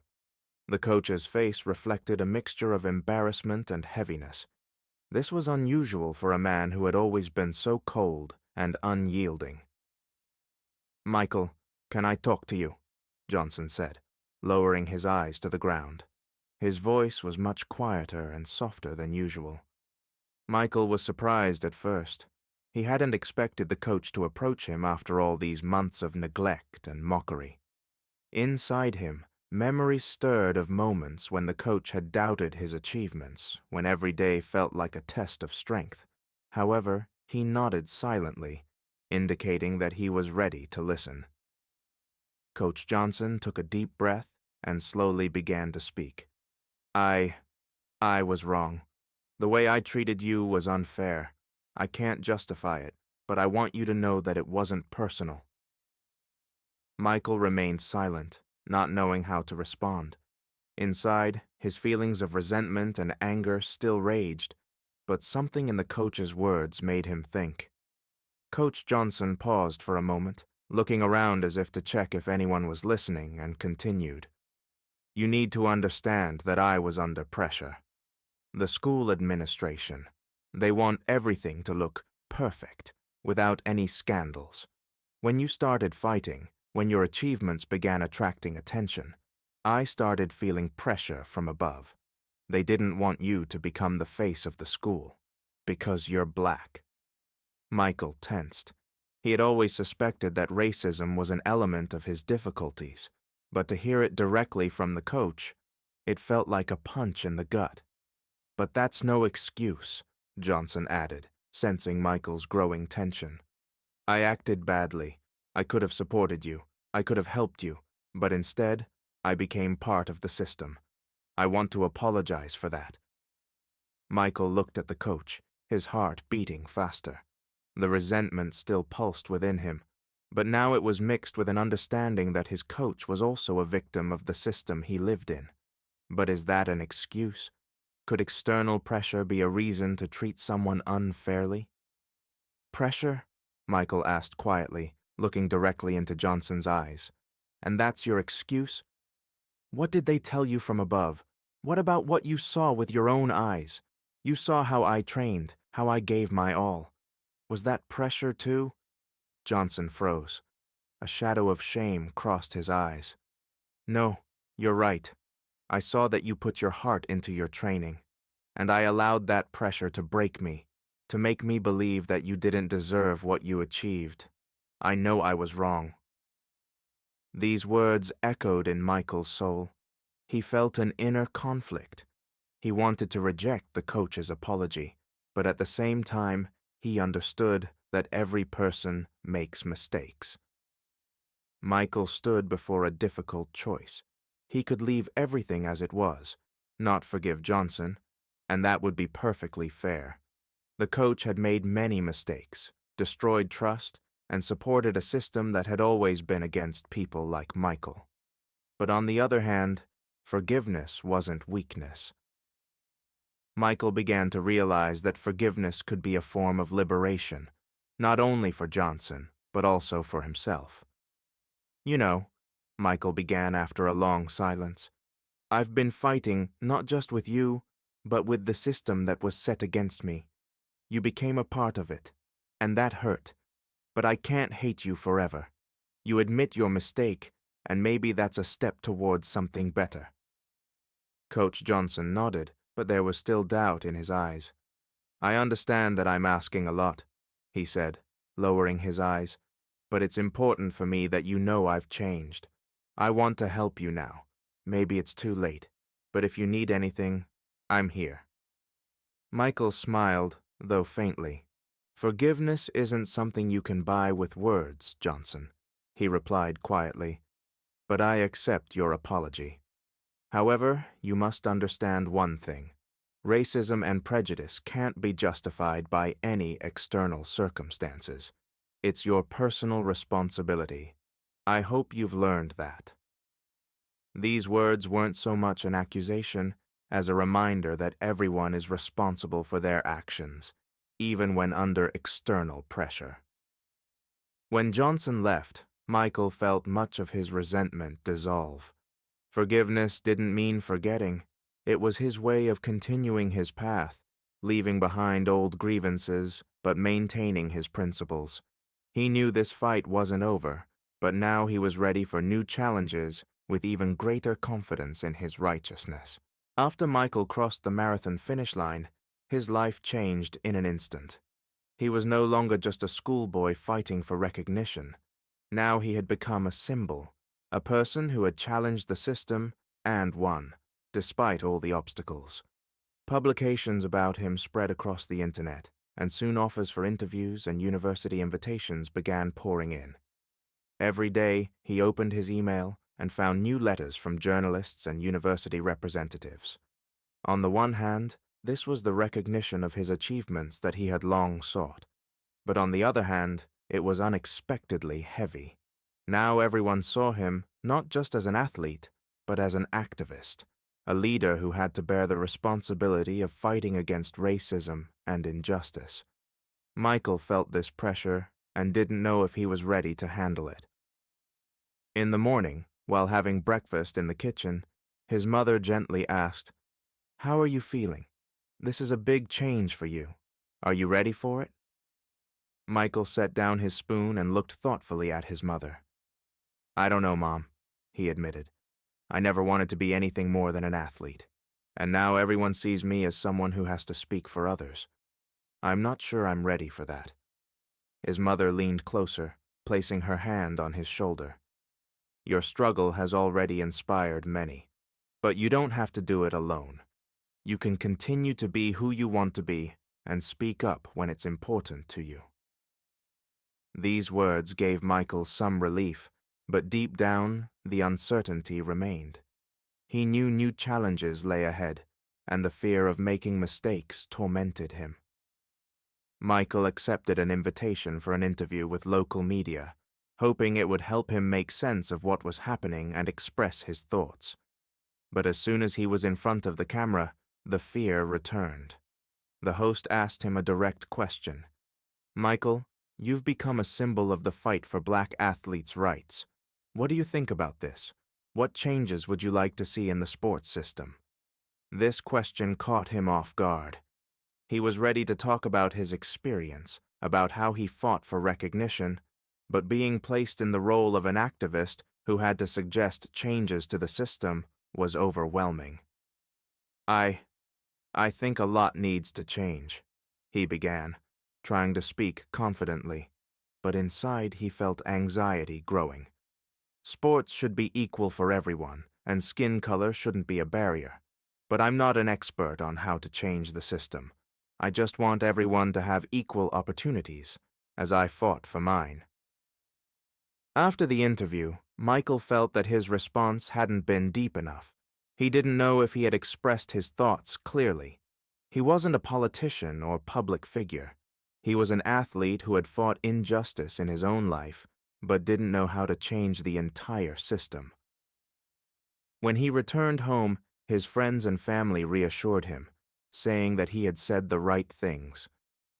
The coach's face reflected a mixture of embarrassment and heaviness. This was unusual for a man who had always been so cold and unyielding. "Michael, can I talk to you?" Johnson said, lowering his eyes to the ground. His voice was much quieter and softer than usual. Michael was surprised at first. He hadn't expected the coach to approach him after all these months of neglect and mockery. Inside him, memories stirred of moments when the coach had doubted his achievements, when every day felt like a test of strength. However, he nodded silently, indicating that he was ready to listen. Coach Johnson took a deep breath and slowly began to speak. I was wrong. The way I treated you was unfair. I can't justify it, but I want you to know that it wasn't personal." Michael remained silent, not knowing how to respond. Inside, his feelings of resentment and anger still raged, but something in the coach's words made him think. Coach Johnson paused for a moment, looking around as if to check if anyone was listening, and continued. "You need to understand that I was under pressure. The school administration, they want everything to look perfect, without any scandals. When you started fighting, when your achievements began attracting attention, I started feeling pressure from above. They didn't want you to become the face of the school, because you're black." Michael tensed. He had always suspected that racism was an element of his difficulties, but to hear it directly from the coach, it felt like a punch in the gut. "But that's no excuse," Johnson added, sensing Michael's growing tension. "I acted badly. I could have supported you. I could have helped you. But instead, I became part of the system. I want to apologize for that." Michael looked at the coach, his heart beating faster. The resentment still pulsed within him, but now it was mixed with an understanding that his coach was also a victim of the system he lived in. But is that an excuse? Could external pressure be a reason to treat someone unfairly? "Pressure?" Michael asked quietly, looking directly into Johnson's eyes. "And that's your excuse? What did they tell you from above? What about what you saw with your own eyes? You saw how I trained, how I gave my all. Was that pressure too? Johnson froze. A shadow of shame crossed his eyes. No, you're right. I saw that you put your heart into your training, and I allowed that pressure to break me, to make me believe that you didn't deserve what you achieved. I know I was wrong. These words echoed in Michael's soul. He felt an inner conflict. He wanted to reject the coach's apology, but at the same time, he understood that every person makes mistakes. Michael stood before a difficult choice. He could leave everything as it was, not forgive Johnson, and that would be perfectly fair. The coach had made many mistakes, destroyed trust, and supported a system that had always been against people like Michael. But on the other hand, forgiveness wasn't weakness. Michael began to realize that forgiveness could be a form of liberation, not only for Johnson, but also for himself. You know, Michael began after a long silence, I've been fighting not just with you, but with the system that was set against me. You became a part of it, and that hurt. But I can't hate you forever. You admit your mistake, and maybe that's a step towards something better. Coach Johnson nodded, but there was still doubt in his eyes. I understand that I'm asking a lot, he said, lowering his eyes, but it's important for me that you know I've changed. I want to help you now. Maybe it's too late, but if you need anything, I'm here. Michael smiled, though faintly. Forgiveness isn't something you can buy with words, Johnson, he replied quietly, but I accept your apology. However, you must understand one thing. Racism and prejudice can't be justified by any external circumstances. It's your personal responsibility. I hope you've learned that. These words weren't so much an accusation as a reminder that everyone is responsible for their actions, even when under external pressure. When Johnson left, Michael felt much of his resentment dissolve. Forgiveness didn't mean forgetting. It was his way of continuing his path, leaving behind old grievances, but maintaining his principles. He knew this fight wasn't over, but now he was ready for new challenges with even greater confidence in his righteousness. After Michael crossed the marathon finish line, his life changed in an instant. He was no longer just a schoolboy fighting for recognition. Now he had become a symbol, a person who had challenged the system and won, despite all the obstacles. Publications about him spread across the internet, and soon offers for interviews and university invitations began pouring in. Every day, he opened his email and found new letters from journalists and university representatives. On the one hand, this was the recognition of his achievements that he had long sought. But on the other hand, it was unexpectedly heavy. Now everyone saw him not just as an athlete, but as an activist, a leader who had to bear the responsibility of fighting against racism and injustice. Michael felt this pressure and didn't know if he was ready to handle it. In the morning, while having breakfast in the kitchen, his mother gently asked, "How are you feeling? This is a big change for you. Are you ready for it?" Michael set down his spoon and looked thoughtfully at his mother. "I don't know, Mom," he admitted. "I never wanted to be anything more than an athlete, and now everyone sees me as someone who has to speak for others. I'm not sure I'm ready for that." His mother leaned closer, placing her hand on his shoulder. "Your struggle has already inspired many, but you don't have to do it alone. You can continue to be who you want to be and speak up when it's important to you." These words gave Michael some relief, but deep down, the uncertainty remained. He knew new challenges lay ahead, and the fear of making mistakes tormented him. Michael accepted an invitation for an interview with local media, hoping it would help him make sense of what was happening and express his thoughts. But as soon as he was in front of the camera, the fear returned. The host asked him a direct question. "Michael, you've become a symbol of the fight for Black athletes' rights. What do you think about this? What changes would you like to see in the sports system?" This question caught him off guard. He was ready to talk about his experience, about how he fought for recognition, but being placed in the role of an activist who had to suggest changes to the system was overwhelming. I think a lot needs to change, he began, trying to speak confidently, but inside he felt anxiety growing. Sports should be equal for everyone, and skin color shouldn't be a barrier. But I'm not an expert on how to change the system. I just want everyone to have equal opportunities, as I fought for mine. After the interview, Michael felt that his response hadn't been deep enough. He didn't know if he had expressed his thoughts clearly. He wasn't a politician or public figure. He was an athlete who had fought injustice in his own life, but didn't know how to change the entire system. When he returned home, his friends and family reassured him, saying that he had said the right things.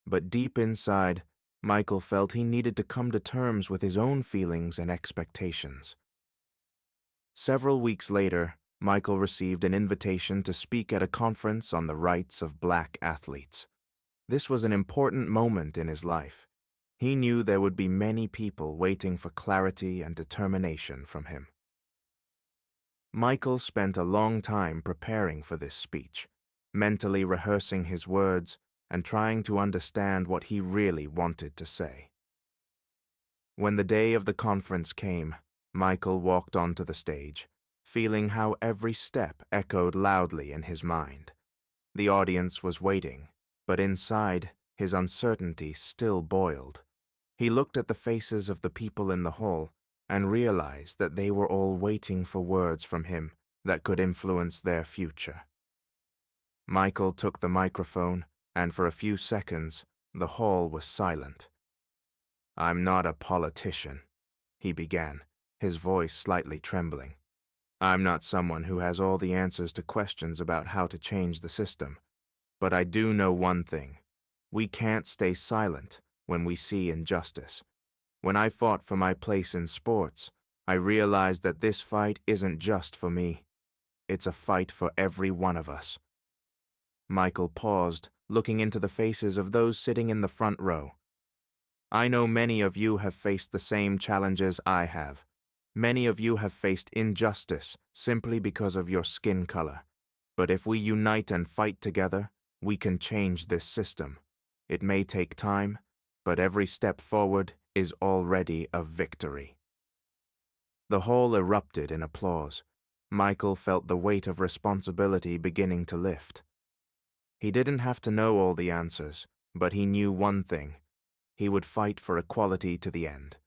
But deep inside, Michael felt he needed to come to terms with his own feelings and expectations. Several weeks later, Michael received an invitation to speak at a conference on the rights of Black athletes. This was an important moment in his life. He knew there would be many people waiting for clarity and determination from him. Michael spent a long time preparing for this speech, mentally rehearsing his words and trying to understand what he really wanted to say. When the day of the conference came, Michael walked onto the stage, feeling how every step echoed loudly in his mind. The audience was waiting, but inside, his uncertainty still boiled. He looked at the faces of the people in the hall and realized that they were all waiting for words from him that could influence their future. Michael took the microphone, and for a few seconds, the hall was silent. "I'm not a politician," he began, his voice slightly trembling. "I'm not someone who has all the answers to questions about how to change the system. But I do know one thing. We can't stay silent when we see injustice. When I fought for my place in sports, I realized that this fight isn't just for me. It's a fight for every one of us." Michael paused, looking into the faces of those sitting in the front row. "I know many of you have faced the same challenges I have. Many of you have faced injustice simply because of your skin color. But if we unite and fight together, we can change this system. It may take time, but every step forward is already a victory." The hall erupted in applause. Michael felt the weight of responsibility beginning to lift. He didn't have to know all the answers, but he knew one thing. He would fight for equality to the end.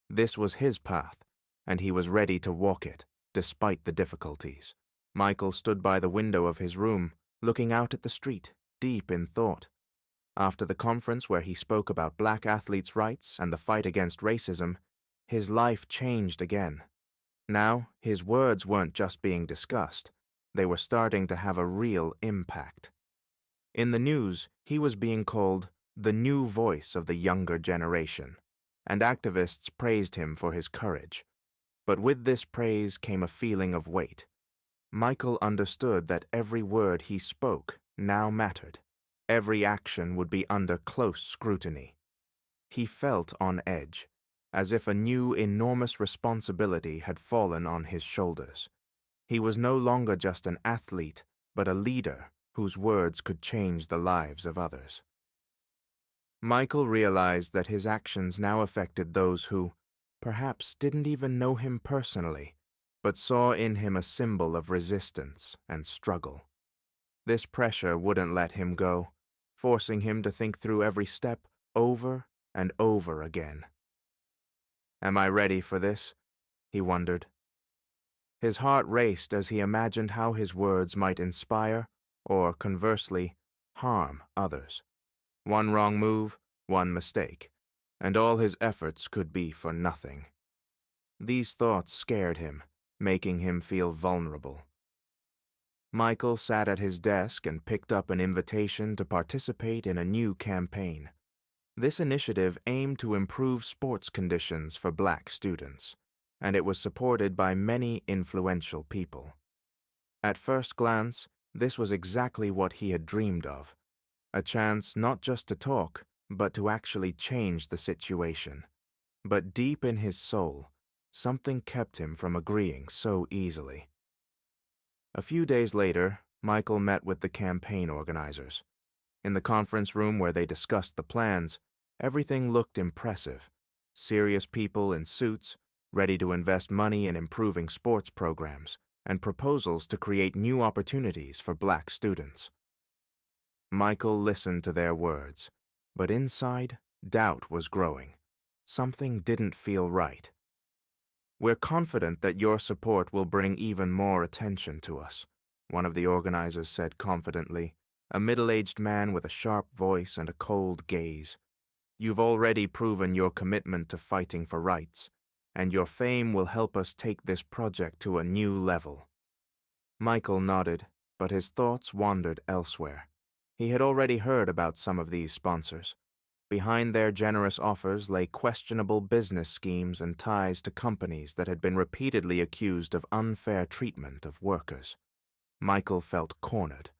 This was his path, and he was ready to walk it, despite the difficulties. Michael stood by the window of his room, looking out at the street, deep in thought. After the conference where he spoke about Black athletes' rights and the fight against racism, his life changed again. Now, his words weren't just being discussed. They were starting to have a real impact. In the news, he was being called the new voice of the younger generation, and activists praised him for his courage. But with this praise came a feeling of weight. Michael understood that every word he spoke now mattered. Every action would be under close scrutiny. He felt on edge, as if a new enormous responsibility had fallen on his shoulders. He was no longer just an athlete, but a leader whose words could change the lives of others. Michael realized that his actions now affected those who, perhaps, didn't even know him personally, but saw in him a symbol of resistance and struggle. This pressure wouldn't let him go, forcing him to think through every step over and over again. "Am I ready for this?" he wondered. His heart raced as he imagined how his words might inspire, or conversely, harm others. One wrong move, one mistake, and all his efforts could be for nothing. These thoughts scared him, making him feel vulnerable. Michael sat at his desk and picked up an invitation to participate in a new campaign. This initiative aimed to improve sports conditions for Black students, and it was supported by many influential people. At first glance, This was exactly what he had dreamed of, a chance not just to talk, but to actually change the situation. But deep in his soul, something kept him from agreeing so easily. A few days later, Michael met with the campaign organizers. In the conference room where they discussed the plans, everything looked impressive. Serious people in suits, ready to invest money in improving sports programs, and proposals to create new opportunities for black students. Michael listened to their words, but inside, doubt was growing. Something didn't feel right. "We're confident that your support will bring even more attention to us," one of the organizers said confidently, a middle-aged man with a sharp voice and a cold gaze. "You've already proven your commitment to fighting for rights, and your fame will help us take this project to a new level." Michael nodded, but his thoughts wandered elsewhere. He had already heard about some of these sponsors. Behind their generous offers lay questionable business schemes and ties to companies that had been repeatedly accused of unfair treatment of workers. Michael felt cornered.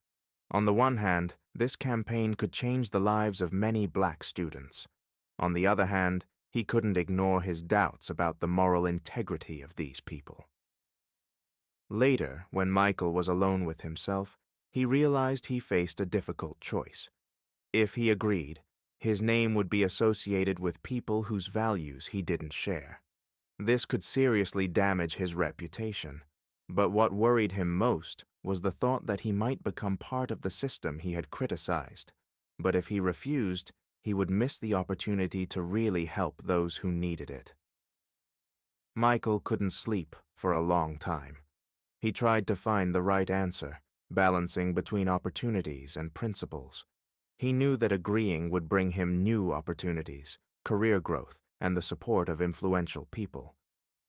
On the one hand, this campaign could change the lives of many black students. On the other hand, he couldn't ignore his doubts about the moral integrity of these people. Later, when Michael was alone with himself, he realized he faced a difficult choice. If he agreed, his name would be associated with people whose values he didn't share. This could seriously damage his reputation. But what worried him most was the thought that he might become part of the system he had criticized. But if he refused, he would miss the opportunity to really help those who needed it. Michael couldn't sleep for a long time. He tried to find the right answer, balancing between opportunities and principles. He knew that agreeing would bring him new opportunities, career growth, and the support of influential people.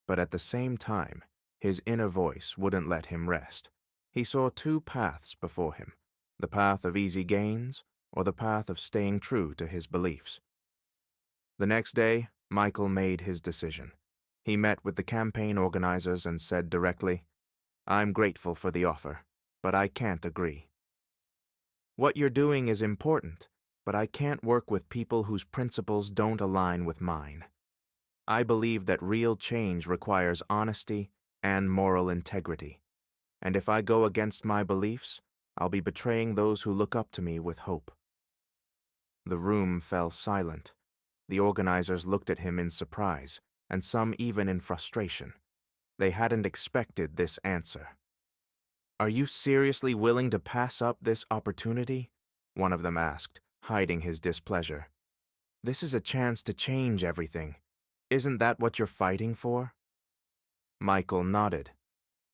But at the same time, his inner voice wouldn't let him rest. He saw two paths before him, the path of easy gains or the path of staying true to his beliefs. The next day, Michael made his decision. He met with the campaign organizers and said directly, "I'm grateful for the offer, but I can't agree. What you're doing is important, but I can't work with people whose principles don't align with mine. I believe that real change requires honesty and moral integrity, and if I go against my beliefs, I'll be betraying those who look up to me with hope." The room fell silent. The organizers looked at him in surprise, and some even in frustration. They hadn't expected this answer. "Are you seriously willing to pass up this opportunity?" one of them asked, hiding his displeasure. "This is a chance to change everything. Isn't that what you're fighting for?" Michael nodded.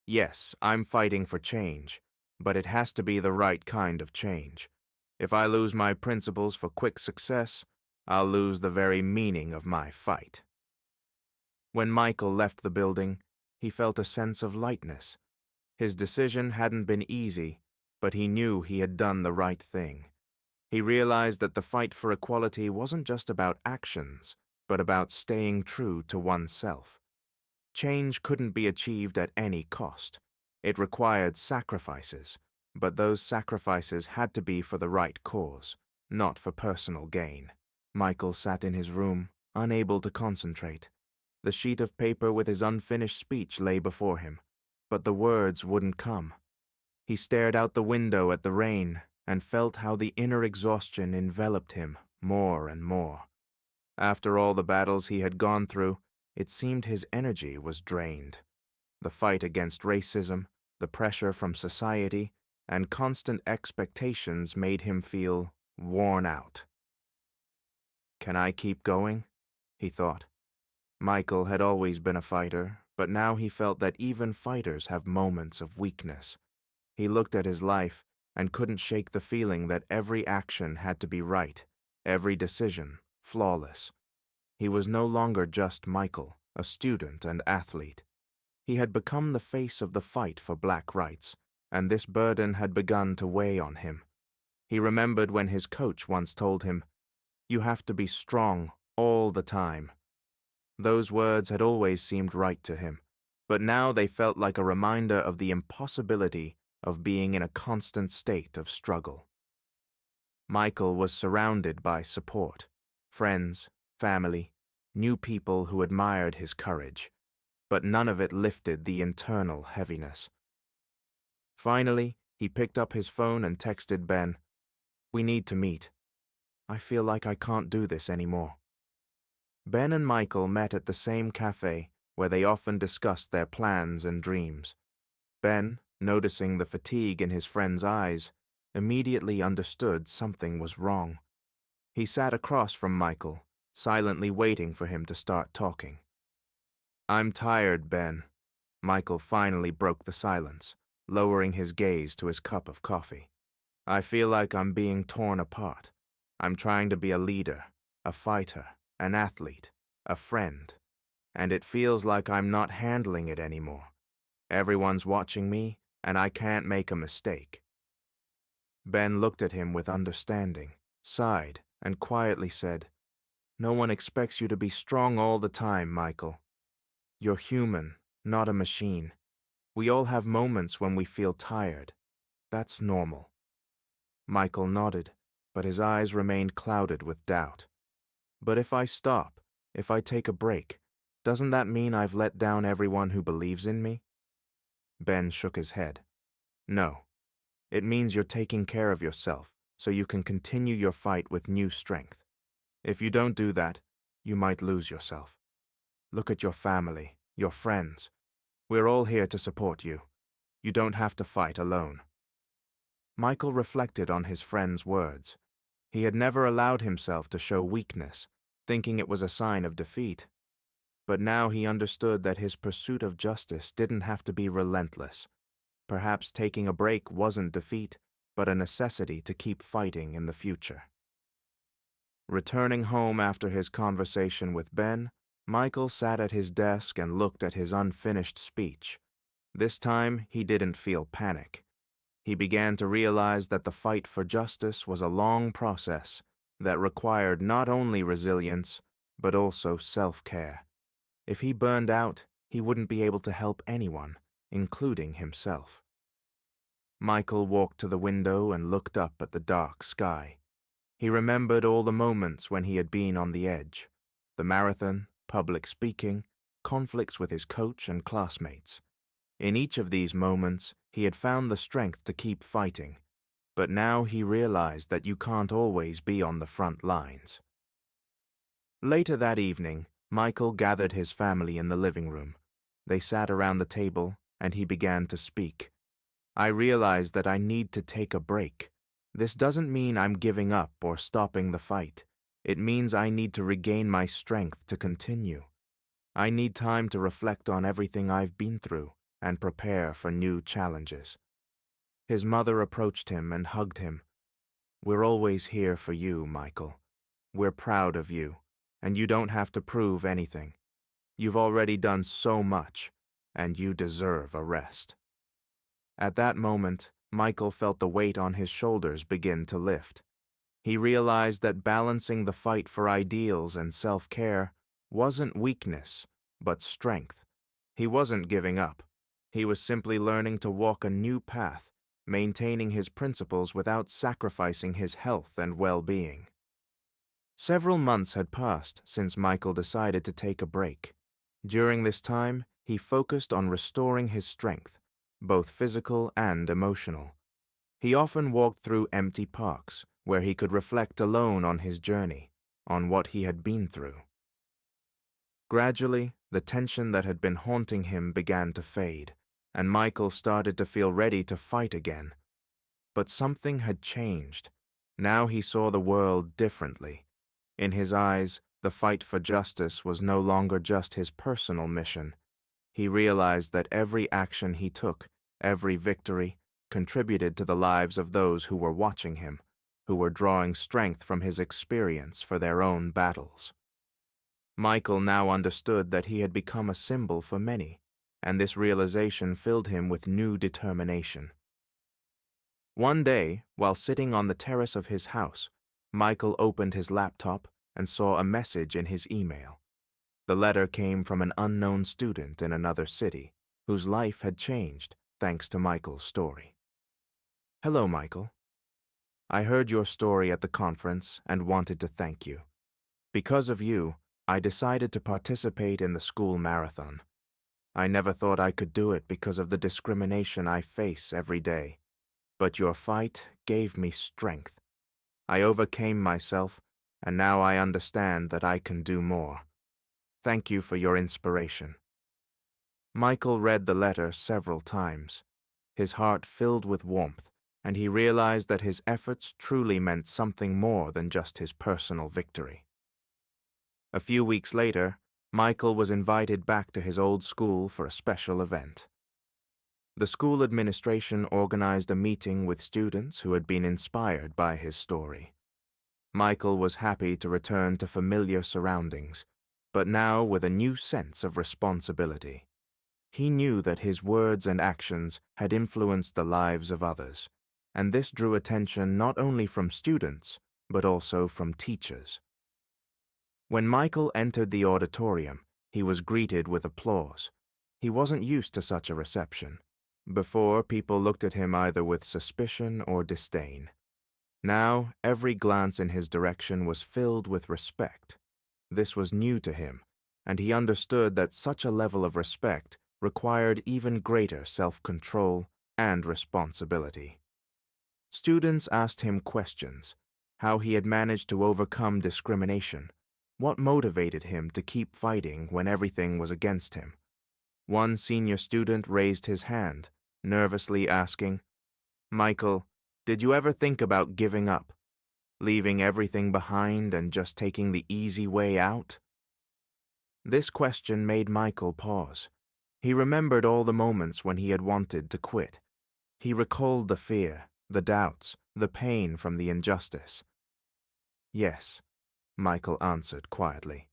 "Yes, I'm fighting for change, but it has to be the right kind of change. If I lose my principles for quick success, I'll lose the very meaning of my fight." When Michael left the building, he felt a sense of lightness. His decision hadn't been easy, but he knew he had done the right thing. He realized that the fight for equality wasn't just about actions, but about staying true to oneself. Change couldn't be achieved at any cost. It required sacrifices, but those sacrifices had to be for the right cause, not for personal gain. Michael sat in his room, unable to concentrate. The sheet of paper with his unfinished speech lay before him, but the words wouldn't come. He stared out the window at the rain and felt how the inner exhaustion enveloped him more and more. After all the battles he had gone through, it seemed his energy was drained. The fight against racism, the pressure from society, and constant expectations made him feel worn out. "Can I keep going?" he thought. Michael had always been a fighter, but now he felt that even fighters have moments of weakness. He looked at his life and couldn't shake the feeling that every action had to be right, every decision flawless. He was no longer just Michael, a student and athlete. He had become the face of the fight for black rights, and this burden had begun to weigh on him. He remembered when his coach once told him, "You have to be strong all the time." Those words had always seemed right to him, but now they felt like a reminder of the impossibility of being in a constant state of struggle. Michael was surrounded by support, friends, family, new people who admired his courage, but none of it lifted the internal heaviness. Finally, he picked up his phone and texted Ben, "We need to meet. I feel like I can't do this anymore." Ben and Michael met at the same cafe where they often discussed their plans and dreams. Ben, noticing the fatigue in his friend's eyes, immediately understood something was wrong. He sat across from Michael, silently waiting for him to start talking. "I'm tired, Ben." Michael finally broke the silence, lowering his gaze to his cup of coffee. "I feel like I'm being torn apart. I'm trying to be a leader, a fighter, an athlete, a friend, and it feels like I'm not handling it anymore. Everyone's watching me, and I can't make a mistake." Ben looked at him with understanding, sighed, and quietly said, "No one expects you to be strong all the time, Michael. You're human, not a machine. We all have moments when we feel tired. That's normal." Michael nodded, but his eyes remained clouded with doubt. "But if I stop, if I take a break, doesn't that mean I've let down everyone who believes in me?" Ben shook his head. "No. It means you're taking care of yourself so you can continue your fight with new strength. If you don't do that, you might lose yourself. Look at your family, your friends. We're all here to support you. You don't have to fight alone." Michael reflected on his friend's words. He had never allowed himself to show weakness, thinking it was a sign of defeat. But now he understood that his pursuit of justice didn't have to be relentless. Perhaps taking a break wasn't defeat, but a necessity to keep fighting in the future. Returning home after his conversation with Ben, Michael sat at his desk and looked at his unfinished speech. This time, he didn't feel panic. He began to realize that the fight for justice was a long process that required not only resilience, but also self-care. If he burned out, he wouldn't be able to help anyone, including himself. Michael walked to the window and looked up at the dark sky. He remembered all the moments when he had been on the edge: the marathon, public speaking, conflicts with his coach and classmates. In each of these moments, he had found the strength to keep fighting, but now he realized that you can't always be on the front lines. Later that evening, Michael gathered his family in the living room. They sat around the table, and he began to speak. "I realize that I need to take a break. This doesn't mean I'm giving up or stopping the fight. It means I need to regain my strength to continue. I need time to reflect on everything I've been through and prepare for new challenges." His mother approached him and hugged him. "We're always here for you, Michael. We're proud of you, and you don't have to prove anything. You've already done so much, and you deserve a rest." At that moment, Michael felt the weight on his shoulders begin to lift. He realized that balancing the fight for ideals and self-care wasn't weakness, but strength. He wasn't giving up. He was simply learning to walk a new path, maintaining his principles without sacrificing his health and well-being. Several months had passed since Michael decided to take a break. During this time, he focused on restoring his strength, both physical and emotional. He often walked through empty parks, where he could reflect alone on his journey, on what he had been through. Gradually, the tension that had been haunting him began to fade, and Michael started to feel ready to fight again. But something had changed. Now he saw the world differently. In his eyes, the fight for justice was no longer just his personal mission. He realized that every action he took, every victory, contributed to the lives of those who were watching him, who were drawing strength from his experience for their own battles. Michael now understood that he had become a symbol for many, and this realization filled him with new determination. One day, while sitting on the terrace of his house, Michael opened his laptop and saw a message in his email. The letter came from an unknown student in another city, whose life had changed thanks to Michael's story. Hello, Michael. I heard your story at the conference and wanted to thank you. Because of you, I decided to participate in the school marathon. I never thought I could do it because of the discrimination I face every day. But your fight gave me strength. I overcame myself, and now I understand that I can do more. Thank you for your inspiration. Michael read the letter several times. His heart filled with warmth, and he realized that his efforts truly meant something more than just his personal victory. A few weeks later, Michael was invited back to his old school for a special event. The school administration organized a meeting with students who had been inspired by his story. Michael was happy to return to familiar surroundings, but now with a new sense of responsibility. He knew that his words and actions had influenced the lives of others, and this drew attention not only from students, but also from teachers. When Michael entered the auditorium, he was greeted with applause. He wasn't used to such a reception. Before, people looked at him either with suspicion or disdain. Now, every glance in his direction was filled with respect. This was new to him, and he understood that such a level of respect required even greater self-control and responsibility. Students asked him questions: how he had managed to overcome discrimination, what motivated him to keep fighting when everything was against him. One senior student raised his hand, nervously asking, "Michael, did you ever think about giving up, leaving everything behind and just taking the easy way out?" This question made Michael pause. He remembered all the moments when he had wanted to quit. He recalled the fear, the doubts, the pain from the injustice. "Yes," Michael answered quietly.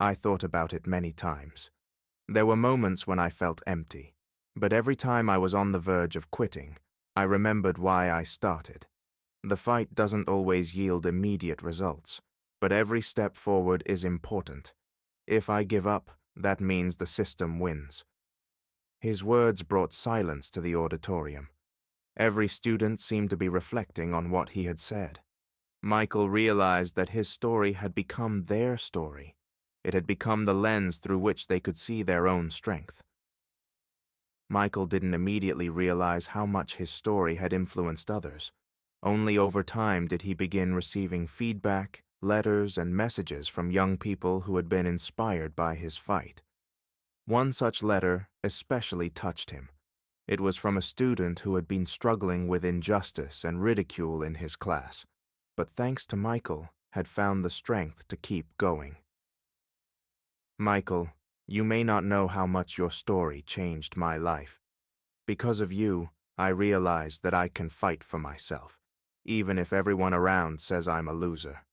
"I thought about it many times. There were moments when I felt empty, but every time I was on the verge of quitting, I remembered why I started. The fight doesn't always yield immediate results, but every step forward is important. If I give up, that means the system wins." His words brought silence to the auditorium. Every student seemed to be reflecting on what he had said. Michael realized that his story had become their story. It had become the lens through which they could see their own strength. Michael didn't immediately realize how much his story had influenced others. Only over time did he begin receiving feedback, letters, and messages from young people who had been inspired by his fight. One such letter especially touched him. It was from a student who had been struggling with injustice and ridicule in his class, but thanks to Michael, had found the strength to keep going. "Michael, you may not know how much your story changed my life. Because of you, I realized that I can fight for myself, even if everyone around says I'm a loser.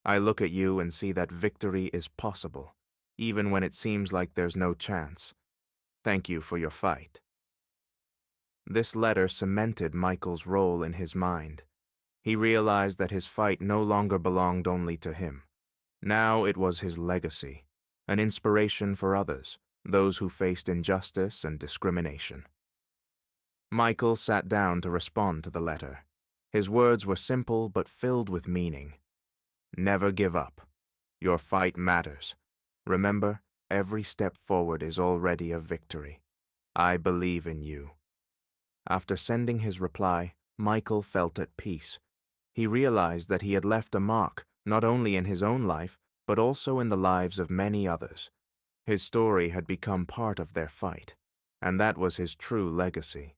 I look at you and see that victory is possible, even when it seems like there's no chance. Thank you for your fight." This letter cemented Michael's role in his mind. He realized that his fight no longer belonged only to him. Now it was his legacy, an inspiration for others, those who faced injustice and discrimination. Michael sat down to respond to the letter. His words were simple but filled with meaning. "Never give up. Your fight matters. Remember, every step forward is already a victory. I believe in you." After sending his reply, Michael felt at peace. He realized that he had left a mark not only in his own life, but also in the lives of many others. His story had become part of their fight, and that was his true legacy.